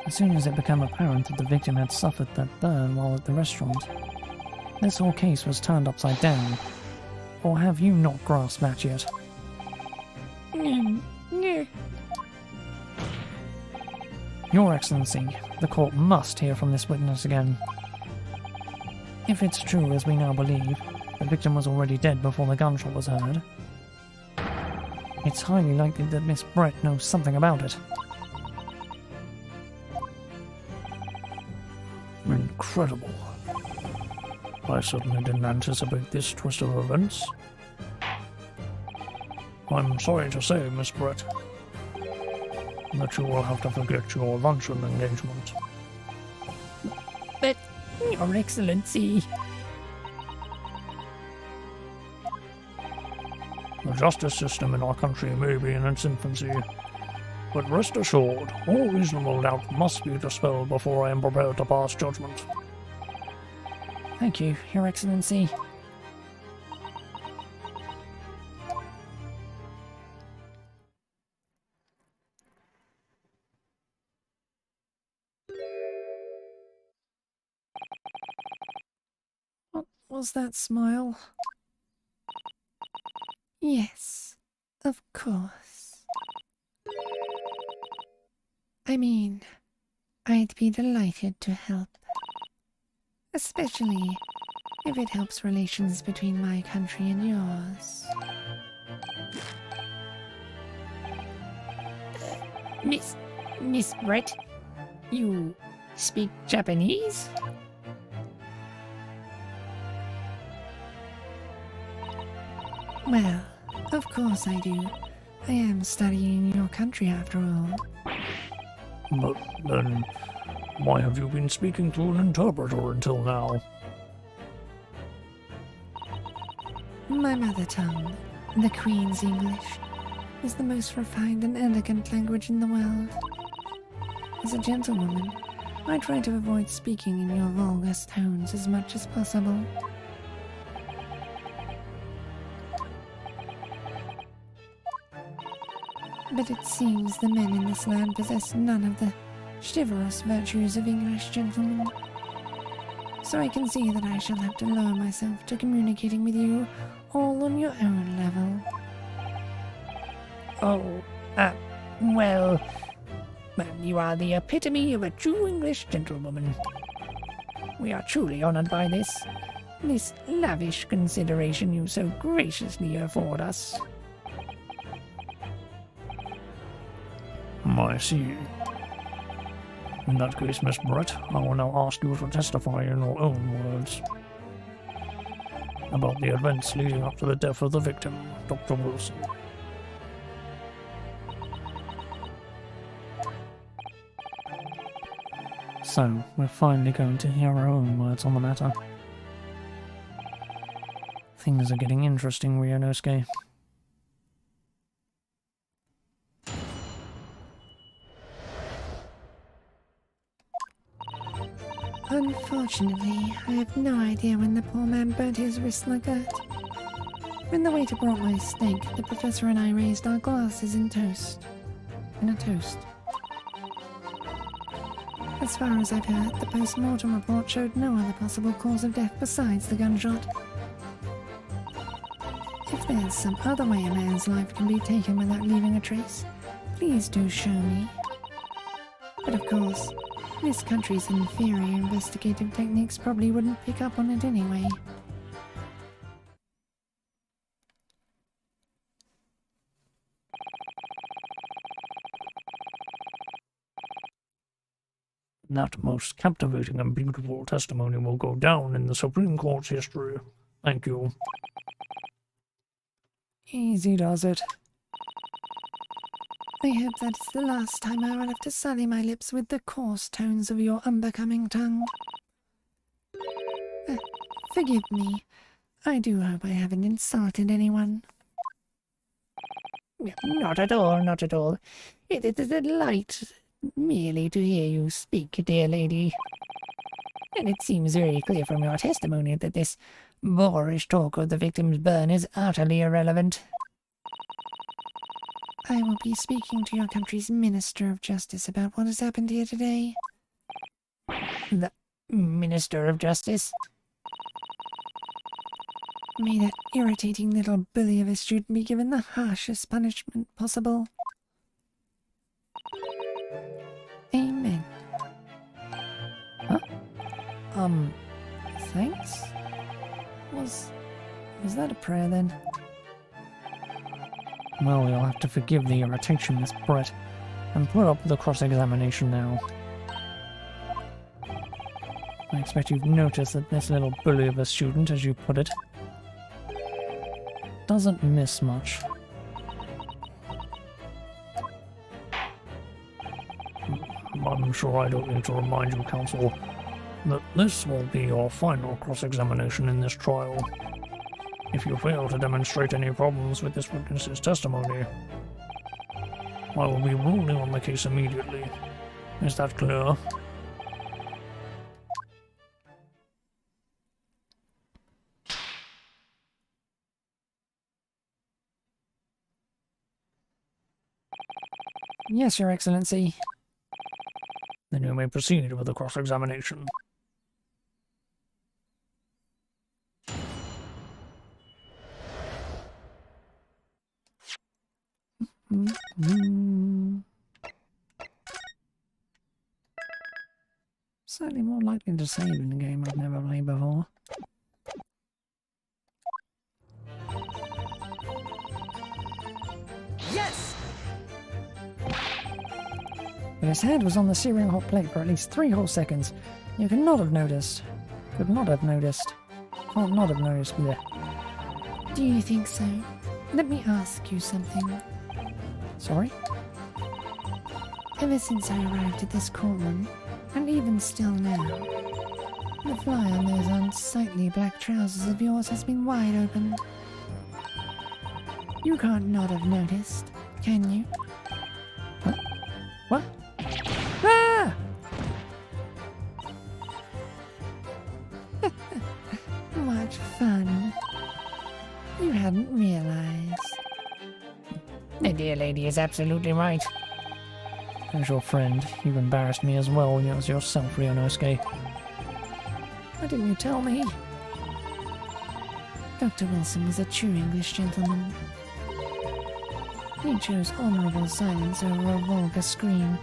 As soon as it became apparent that the victim had suffered that burn while at the restaurant, this whole case was turned upside down. Or have you not grasped that yet? Your Excellency, the court must hear from this witness again. If it's true, as we now believe, the victim was already dead before the gunshot was heard, it's highly likely that Miss Brett knows something about it. Incredible. I certainly didn't anticipate this twist of events. I'm sorry to say, Miss Brett, that you will have to forget your luncheon engagement. But, Your Excellency... The justice system in our country may be in its infancy, but rest assured, all reasonable doubt must be dispelled before I am prepared to pass judgment. Thank you, Your Excellency. What was that smile? Yes, of course. I mean, I'd be delighted to help. Especially if it helps relations between my country and yours. Miss Brett, you speak Japanese? Well, of course I do. I am studying in your country after all. But then, why have you been speaking to an interpreter until now? My mother tongue, the Queen's English. is the most refined and elegant language in the world. As a gentlewoman, I try to avoid speaking in your vulgar tones as much as possible. But it seems the men in this land possess none of the chivalrous virtues of English gentlemen. So I can see that I shall have to lower myself to communicating with you all on your own level. Well, you are the epitome of a true English gentlewoman. We are truly honored by this lavish consideration you so graciously afford us. I see. In that case, Miss Brett, I will now ask you to testify in your own words about the events leading up to the death of the victim, Dr. Wilson. So, we're finally going to hear our own words on the matter. Things are getting interesting, Ryunosuke. Unfortunately, I have no idea when the poor man burnt his wrist like that. When the waiter brought my steak, the professor and I raised our glasses in a toast. As far as I've heard, the post-mortem report showed no other possible cause of death besides the gunshot. If there's some other way a man's life can be taken without leaving a trace, please do show me. But of course, this country's inferior investigative techniques probably wouldn't pick up on it anyway. That most captivating and beautiful testimony will go down in the Supreme Court's history. Thank you. Easy does it. I hope that's the last time I will have to sully my lips with the coarse tones of your unbecoming tongue. Forgive me. I do hope I haven't insulted anyone. Not at all, not at all. It is a delight merely to hear you speak, dear lady. And it seems very clear from your testimony that this boorish talk of the victim's burn is utterly irrelevant. I will be speaking to your country's Minister of Justice about what has happened here today. The Minister of Justice? May that irritating little bully of a student be given the harshest punishment possible. Amen. Huh? Thanks? Was that a prayer then? Well, you'll have to forgive the irritation, Miss Brett, and put up with the cross-examination now. I expect you've noticed that this little bully of a student, as you put it, doesn't miss much. I'm sure I don't need to remind you, Counsel, that this will be your final cross-examination in this trial. If you fail to demonstrate any problems with this witness's testimony, I will be ruling on the case immediately. Is that clear? Yes, Your Excellency. Then you may proceed with the cross-examination. Certainly more likely to save in a game I've never played before. Yes! But his head was on the searing hot plate for at least 3 whole seconds. You could not have noticed. Could not have noticed. Can't not have noticed. Blech. Do you think so? Let me ask you something. Sorry? Ever since I arrived at this courtroom, and even still now, the fly on those unsightly black trousers of yours has been wide open. You can't not have noticed, Can you? What? Ah! What fun. You hadn't realized. The dear lady is absolutely right. As your friend, you've embarrassed me as well as yourself, Ryonosuke. Why didn't you tell me? Dr. Wilson was a true English gentleman. He chose honorable silence over a vulgar scream.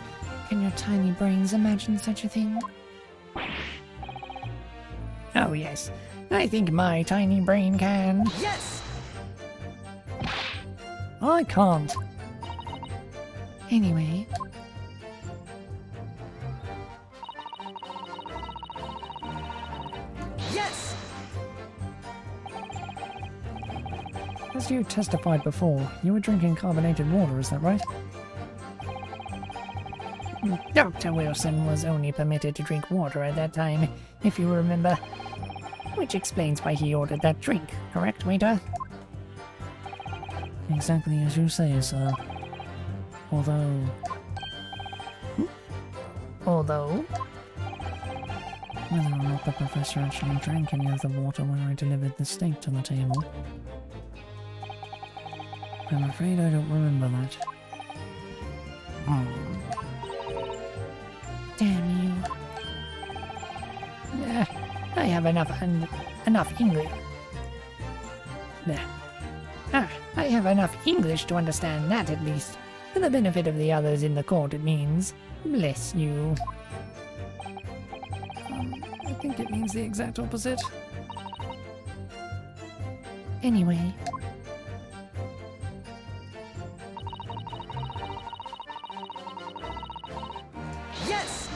Can your tiny brains imagine such a thing? Oh yes, I think my tiny brain can. Yes! I can't. Anyway, Yes! As you testified before, you were drinking carbonated water, is that right? Dr. Wilson was only permitted to drink water at that time, if you remember. Which explains why he ordered that drink, correct, waiter? Exactly as you say, sir. Although, Although, whether or not the professor actually drank any of the water when I delivered the steak to the table, I'm afraid I don't remember that. damn you. I have enough English. I have enough English to understand that at least. For the benefit of the others in the court, it means, bless you. I think it means the exact opposite. Anyway, Yes!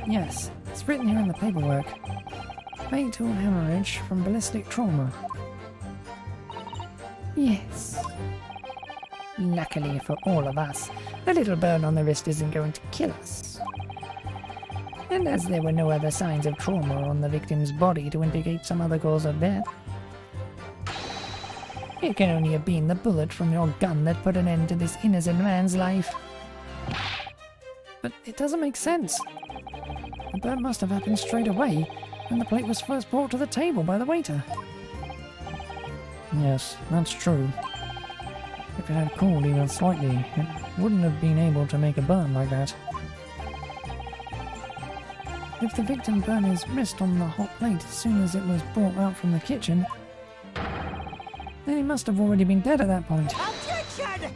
Yes, it's written here in the paperwork. Fatal hemorrhage from ballistic trauma. yes. Luckily for all of us, a little burn on the wrist isn't going to kill us. And as there were no other signs of trauma on the victim's body to indicate some other cause of death, it can only have been the bullet from your gun that put an end to this innocent man's life. But it doesn't make sense. The burn must have happened straight away when the plate was first brought to the table by the waiter. Yes, that's true. If it had cooled even slightly, it wouldn't have been able to make a burn like that. If the victim burned his wrist on the hot plate as soon as it was brought out from the kitchen, then he must have already been dead at that point. Objection!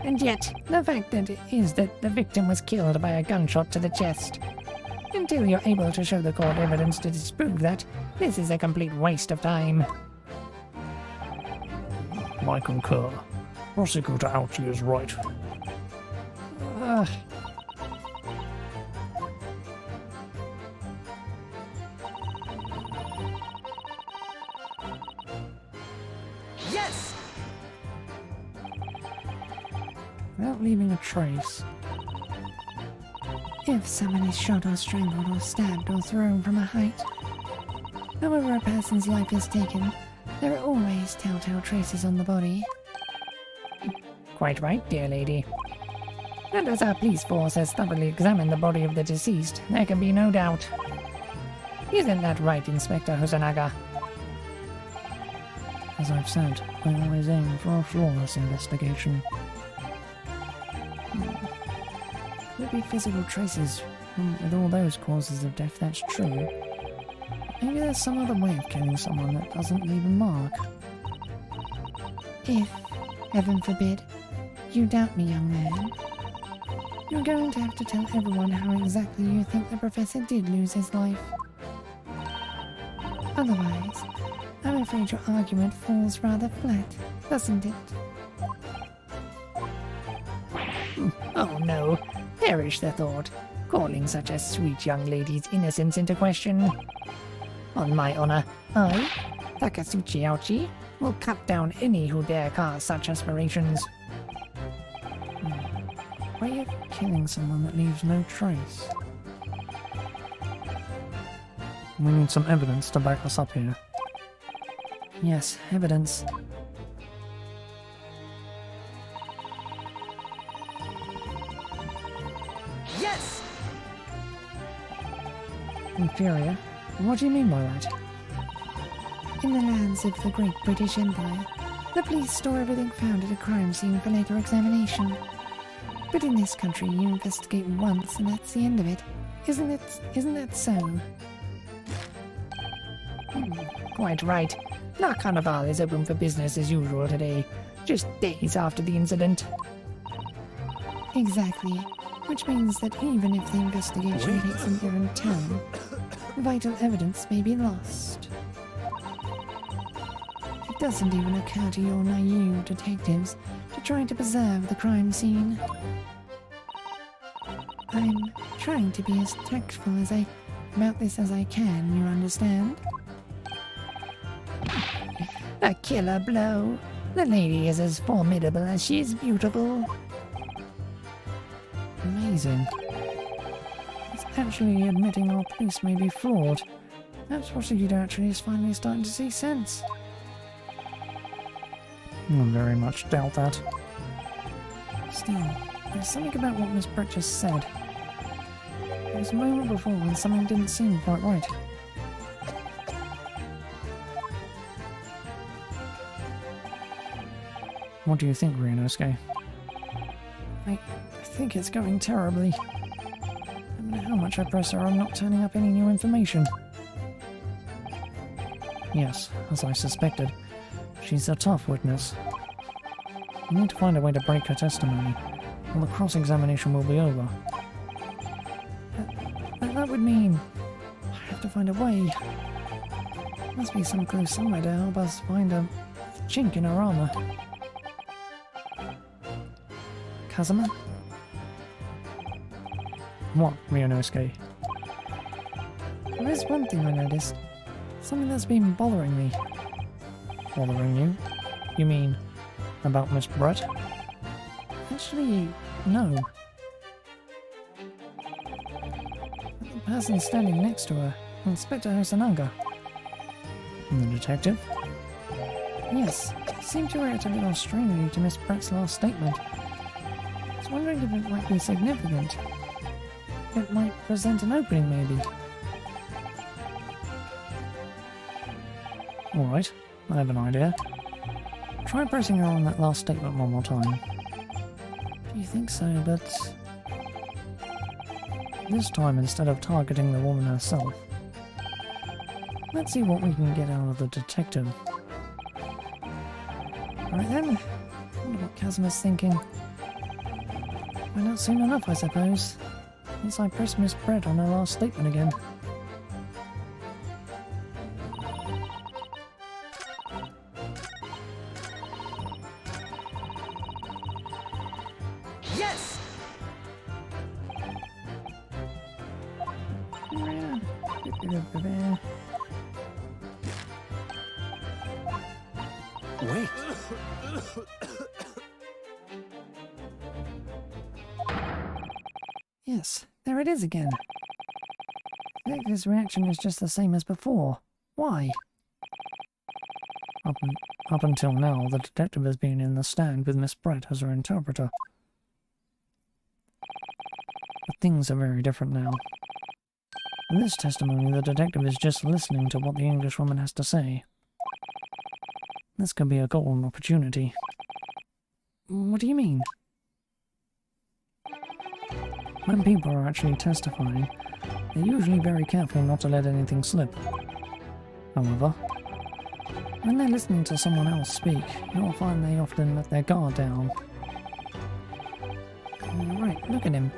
And yet, the fact that it is that the victim was killed by a gunshot to the chest. Until you're able to show the court evidence to disprove that, this is a complete waste of time. I concur. Prosecutor Ouchie is right. Yes! Without leaving a trace. If someone is shot or strangled or stabbed or thrown from a height, however a person's life is taken, there are always telltale traces on the body. Quite right, dear lady. And as our police force has thoroughly examined the body of the deceased, there can be no doubt. Isn't that right, Inspector Hosonaga? As I've said, I always aim for a flawless investigation. Could be physical traces with all those causes of death, that's true. Maybe there's some other way of killing someone that doesn't leave a mark. If, heaven forbid, you doubt me, young man, you're going to have to tell everyone how exactly you think the professor did lose his life. Otherwise, I'm afraid your argument falls rather flat, doesn't it? Oh no, perish the thought, calling such a sweet young lady's innocence into question. On my honor, I, Takatsuchi Ouchi, will cut down any who dare cast such aspirations. Way of killing someone that leaves no trace. We need some evidence to back us up here. Yes, evidence. Yes! Inferior? What do you mean by that? In the lands of the Great British Empire, the police store everything found at a crime scene for later examination. But in this country, you investigate once and that's the end of it. Isn't that so? Quite right. La Carnival is open for business as usual today, just days after the incident. Exactly. Which means that even if the investigation takes a different turn, vital evidence may be lost. It doesn't even occur to your naive detectives to try to preserve the crime scene. I'm trying to be as tactful about this as I can, you understand? A killer blow. The lady is as formidable as she is beautiful. Amazing. It's actually admitting our police may be flawed. Perhaps Prosecutor actually is finally starting to see sense. I very much doubt that. Still, there's something about what Miss Brett just said. There was a moment before when something didn't seem quite right. What do you think, Ryunosuke? I think it's going terribly. No matter how much I press her, I'm not turning up any new information. Yes, as I suspected. She's a tough witness. We need to find a way to break her testimony, or the cross-examination will be over. But that would mean I have to find a way. Must be some clue somewhere to help us find a chink in her armor. Kazuma? What, Ryunosuke? There is one thing I noticed. Something that's been bothering me. Bothering you? You mean about Miss Brett? Actually, no. The person standing next to her, Inspector Hosonaga. The detective? Yes, seemed to react a little strangely to Miss Brett's last statement. I was wondering if it might be significant. It might present an opening, maybe. Alright, I have an idea. Try pressing her on that last statement one more time. Do you think so, but... This time, instead of targeting the woman herself, let's see what we can get out of the detective. Right then, wonder what Kazuma's thinking. Find out soon enough, I suppose. Once I press Miss Brett on her last statement again. Yes! Wait. Yes, there it is again. His reaction is just the same as before. Why? Up until now, the detective has been in the stand with Miss Brett as her interpreter. But things are very different now. In this testimony, the detective is just listening to what the Englishwoman has to say. This could be a golden opportunity. What do you mean? When people are actually testifying, they're usually very careful not to let anything slip. However, when they're listening to someone else speak, you'll find they often let their guard down. Right, look at him.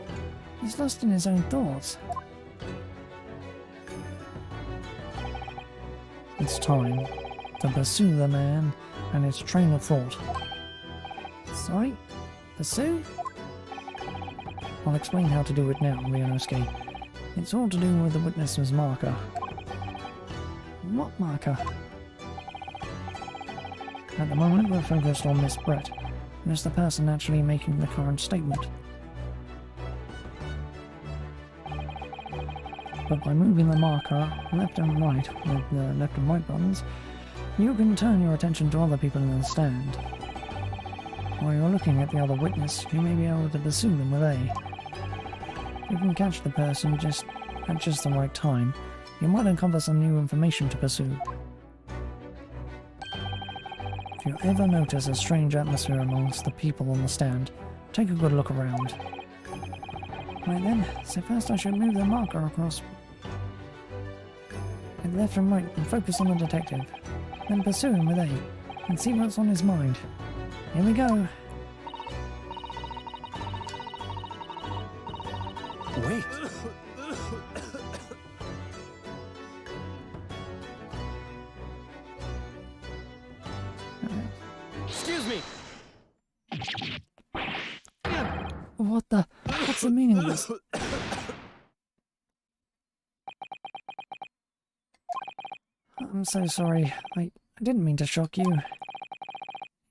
He's lost in his own thoughts. It's time to pursue the man and his train of thought. Sorry? Pursue? I'll explain how to do it now, Ryunosuke. It's all to do with the witness's marker. What marker? At the moment, we're focused on Miss Brett, and it's the person actually making the current statement. But by moving the marker left and right with the left and right buttons, You can turn your attention to other people in the stand. While you're looking at the other witness, you may be able to pursue them with A. You can catch the person at just the right time. You might uncover some new information to pursue. If you ever notice a strange atmosphere amongst the people on the stand, take a good look around. Right then, so first I should move the marker across with left and right and focus on the detective. Then pursue him with A and see what's on his mind. Here we go. Wait. Excuse me. What's the meaning of this? I'm so sorry. I didn't mean to shock you. He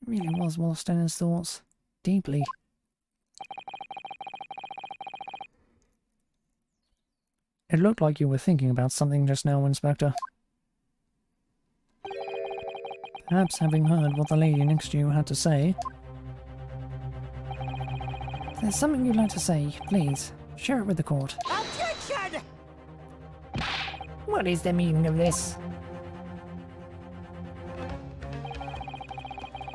really was lost in his thoughts. Deeply. It looked like you were thinking about something just now, Inspector. Perhaps having heard what the lady next to you had to say. If there's something you'd like to say, please, share it with the court. Objection! What is the meaning of this?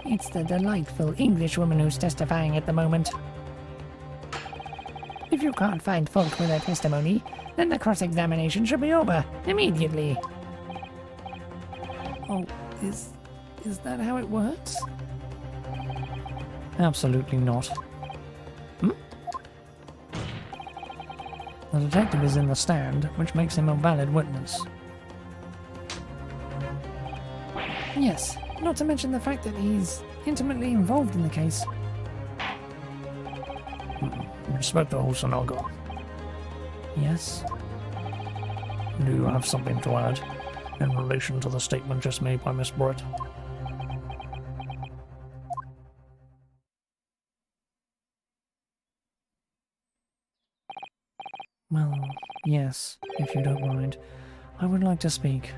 It's the delightful English woman who's testifying at the moment. If you can't find fault with her testimony, then the cross-examination should be over immediately. Oh, is that how it works? Absolutely not. The detective is in the stand, which makes him a valid witness. Yes, not to mention the fact that he's intimately involved in the case. Inspector Hosanaga, Yes? do you have something to add in relation to the statement just made by Miss Brett? Well, yes, if you don't mind. I would like to speak.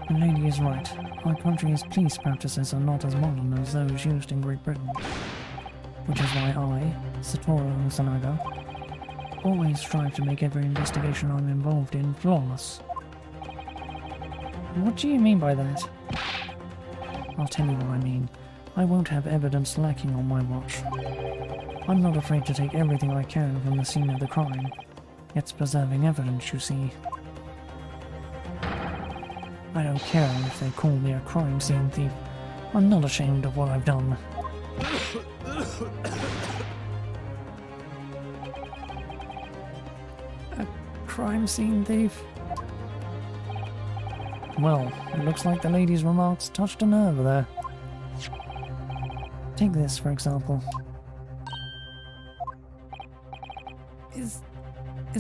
The lady is right. Our country's police practices are not as modern as those used in Great Britain. Which is why I, Satoru Osanaga, always strive to make every investigation I'm involved in flawless. What do you mean by that? I'll tell you what I mean. I won't have evidence lacking on my watch. I'm not afraid to take everything I can from the scene of the crime. It's preserving evidence, you see. I don't care if they call me a crime scene thief. I'm not ashamed of what I've done. A crime scene thief? Well, it looks like the lady's remarks touched a nerve there. Take this, for example. Is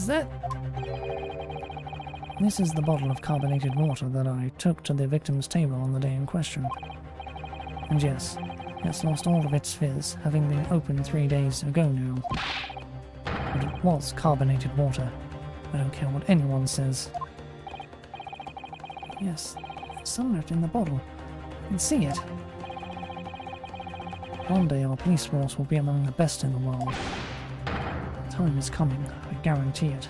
that... This is the bottle of carbonated water that I took to the victim's table on the day in question. And yes, it's lost all of its fizz, having been opened 3 days ago now. But it was carbonated water. I don't care what anyone says. Yes, there's sunlight in the bottle. I can see it. One day our police force will be among the best in the world. The time is coming, I guarantee it.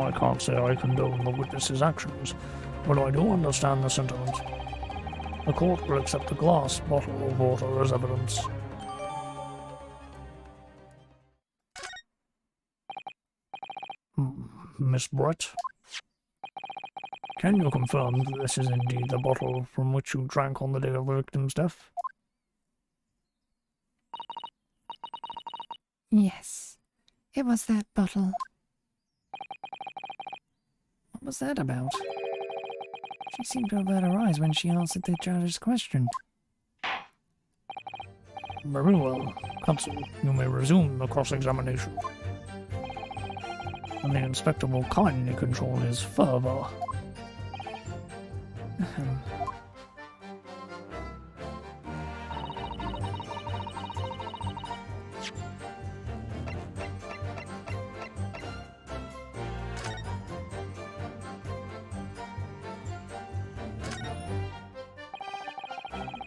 I can't say I condone the witness's actions, but I do understand the sentiment. The court will accept a glass bottle of water as evidence. Miss Brett, can you confirm that this is indeed the bottle from which you drank on the day of the victim's death? Yes, it was that bottle. What was that about? She seemed to avert her eyes when she answered the judge's question. Very well, counsel, you may resume the cross-examination. And the inspector will kindly control his fervour.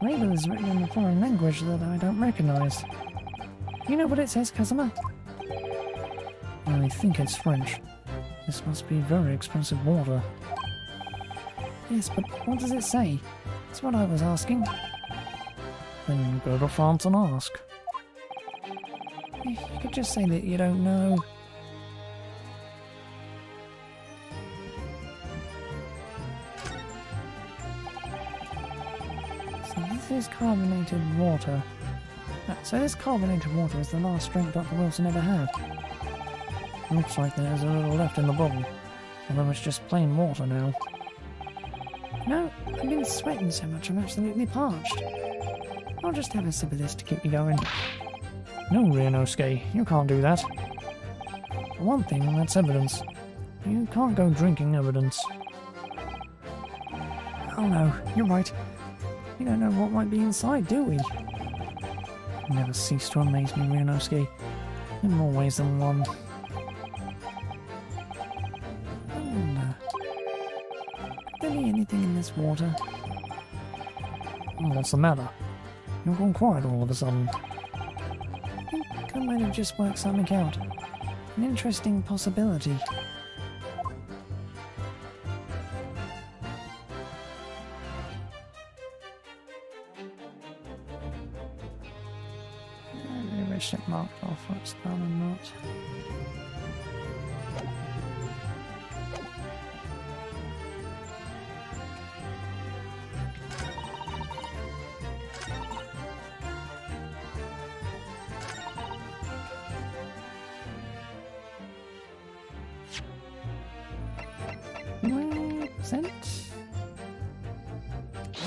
label is written in a foreign language that I don't recognize. Do you know what it says, Kazuma? I think it's French. This must be very expensive water. Yes, but what does it say? That's what I was asking. Then go to France and ask. You could just say that you don't know. So this is carbonated water. So this carbonated water is the last drink Dr. Wilson ever had. Looks like there's a little left in the bottle, although it's just plain water now. No, I've been sweating so much I'm absolutely parched. I'll just have a sip of this to keep me going. No, Ryunosuke, you can't do that. For one thing, that's evidence. You can't go drinking evidence. Oh no, you're right. We don't know what might be inside, do we? You never cease to amaze me, Ryunosuke, in more ways than one. I wonder, could there be anything in this water? What's the matter? You've gone quiet all of a sudden. I think I might have just worked something out. An interesting possibility. Maybe I should check marked off what's done or not.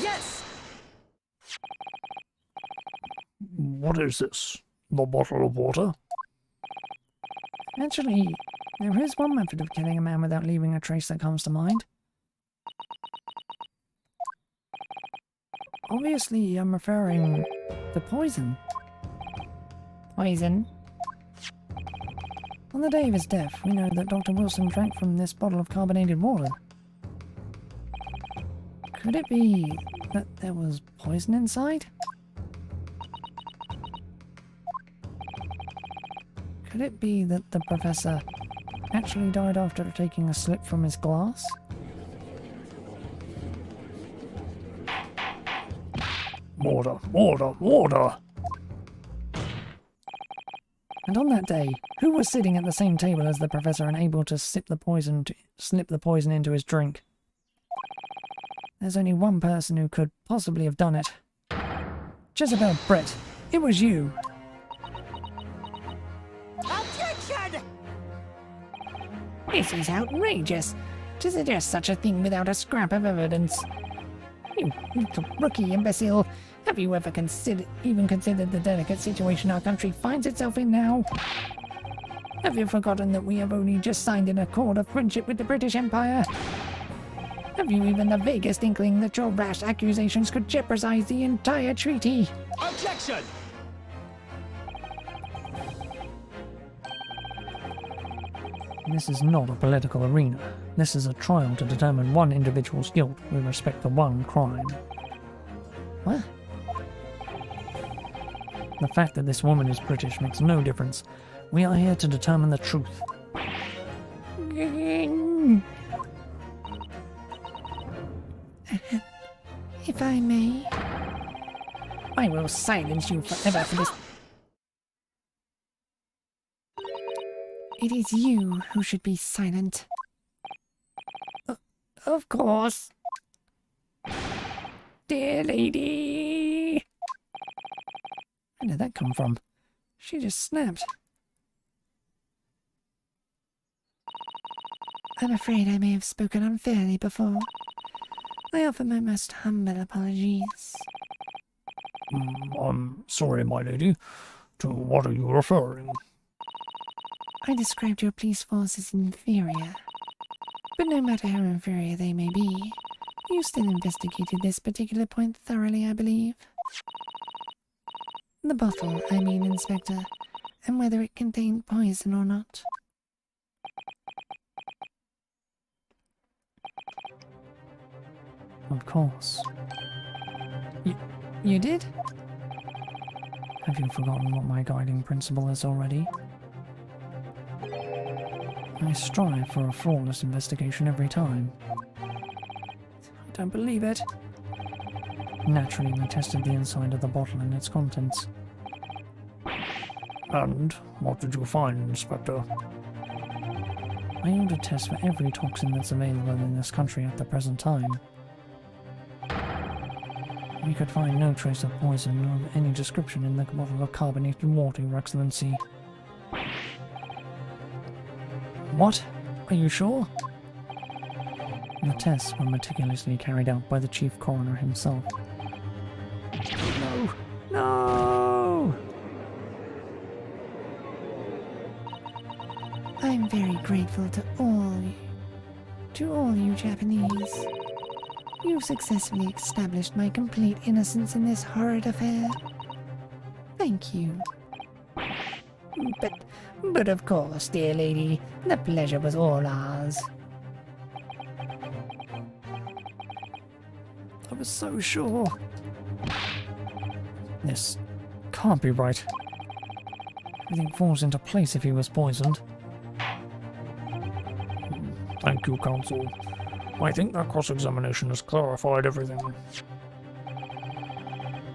Yes! What is this? The bottle of water? Actually, there is one method of killing a man without leaving a trace that comes to mind. Obviously, I'm referring to poison. Poison? On the day of his death, we know that Dr. Wilson drank from this bottle of carbonated water. Could it be that there was poison inside? Could it be that the professor actually died after taking a slip from his glass? Water, water, water! And on that day, who was sitting at the same table as the professor and able to slip the poison into his drink? There's only one person who could possibly have done it. Jezebel Brett, it was you. Objection! This is outrageous. To suggest such a thing without a scrap of evidence. You little rookie imbecile. Have you ever even considered the delicate situation our country finds itself in now? Have you forgotten that we have only just signed an accord of friendship with the British Empire? Have you even the vaguest inkling that your rash accusations could jeopardize the entire treaty? Objection! This is not a political arena. This is a trial to determine one individual's guilt with respect to one crime. What? The fact that this woman is British makes no difference. We are here to determine the truth. If I may, I will silence you forever for this. It is you who should be silent. Of course. Dear lady. Where did that come from? She just snapped. I'm afraid I may have spoken unfairly before. I offer my most humble apologies. I'm sorry, my lady. To what are you referring? I described your police force as inferior. But no matter how inferior they may be, you still investigated this particular point thoroughly, I believe. The bottle, I mean, Inspector, and whether it contained poison or not. Of course. You did? Have you forgotten what my guiding principle is already? I strive for a flawless investigation every time. I don't believe it. Naturally, we tested the inside of the bottle and its contents. And what did you find, Inspector? I ordered tests for every toxin that's available in this country at the present time. We could find no trace of poison of any description in the bottle of carbonated water, Your Excellency. What? Are you sure? The tests were meticulously carried out by the Chief Coroner himself. No! No! I'm very grateful to all you Japanese. You've successfully established my complete innocence in this horrid affair. Thank you. But of course, dear lady, the pleasure was all ours. I was so sure. This can't be right. Everything falls into place if he was poisoned. Thank you, Counsel. I think that cross-examination has clarified everything.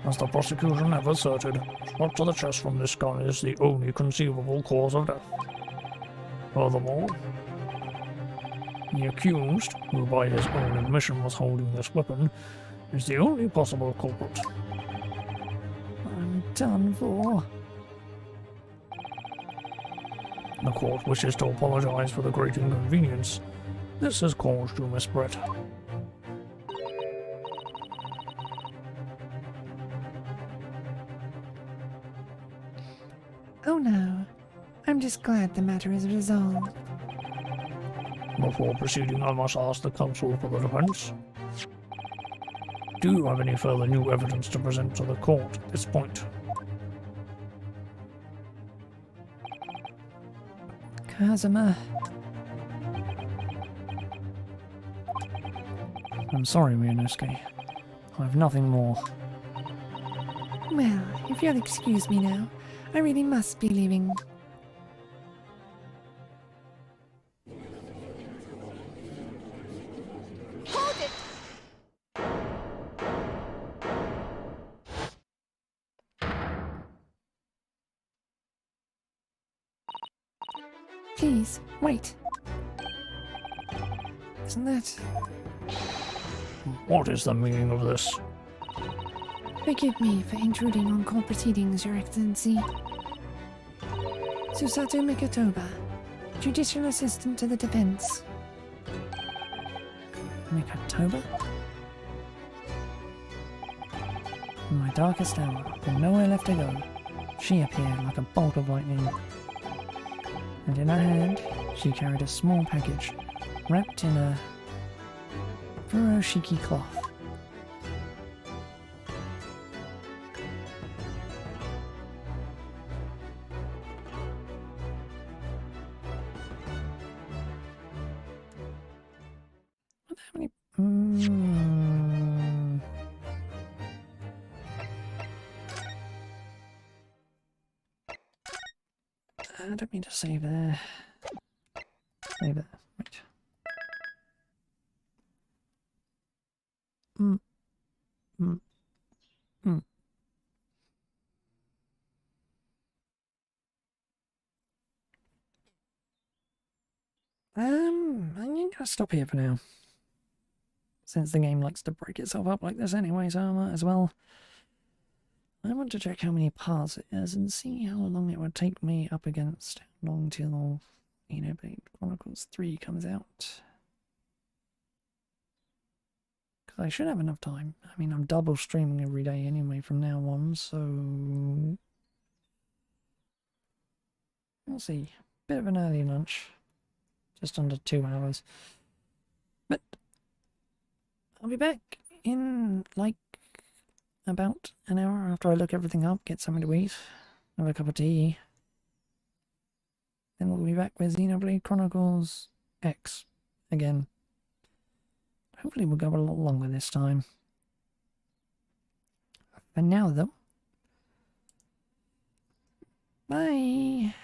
As the prosecution have asserted, shot to the chest from this gun is the only conceivable cause of death. Furthermore, the accused, who by his own admission was holding this weapon, is the only possible culprit. I'm done for. The court wishes to apologize for the great inconvenience this has caused you, Miss Brett. Oh no, I'm just glad the matter is resolved. Before proceeding, I must ask the counsel for the defense. Do you have any further new evidence to present to the court at this point? Kazuma. I'm sorry, Ryunosuke. I have nothing more. Well, if you'll excuse me now, I really must be leaving. Hold it! Please, wait. Isn't that... What is the meaning of this? Forgive me for intruding on court proceedings, Your Excellency. Susato Mikotoba, Judicial Assistant to the Defense. Mikotoba? In my darkest hour, with nowhere left to go, she appeared like a bolt of lightning. And in her hand, she carried a small package, wrapped in a furoshiki cloth. How many? I don't mean to save there. Save there. Right. Mm. Mm. Mm. I'm gonna stop here for now. Since the game likes to break itself up like this anyway, so I might as well. I want to check how many parts it is and see how long it would take me up against how long till Xenoblade Chronicles 3 comes out. Because I should have enough time. I mean, I'm double streaming every day anyway from now on, so we'll see. Bit of an early lunch. Just under 2 hours. But I'll be back in like about an hour after I look everything up, get something to eat, have a cup of tea. Then we'll be back with Xenoblade Chronicles X again. Hopefully we'll go a lot longer this time. For now, though. Bye.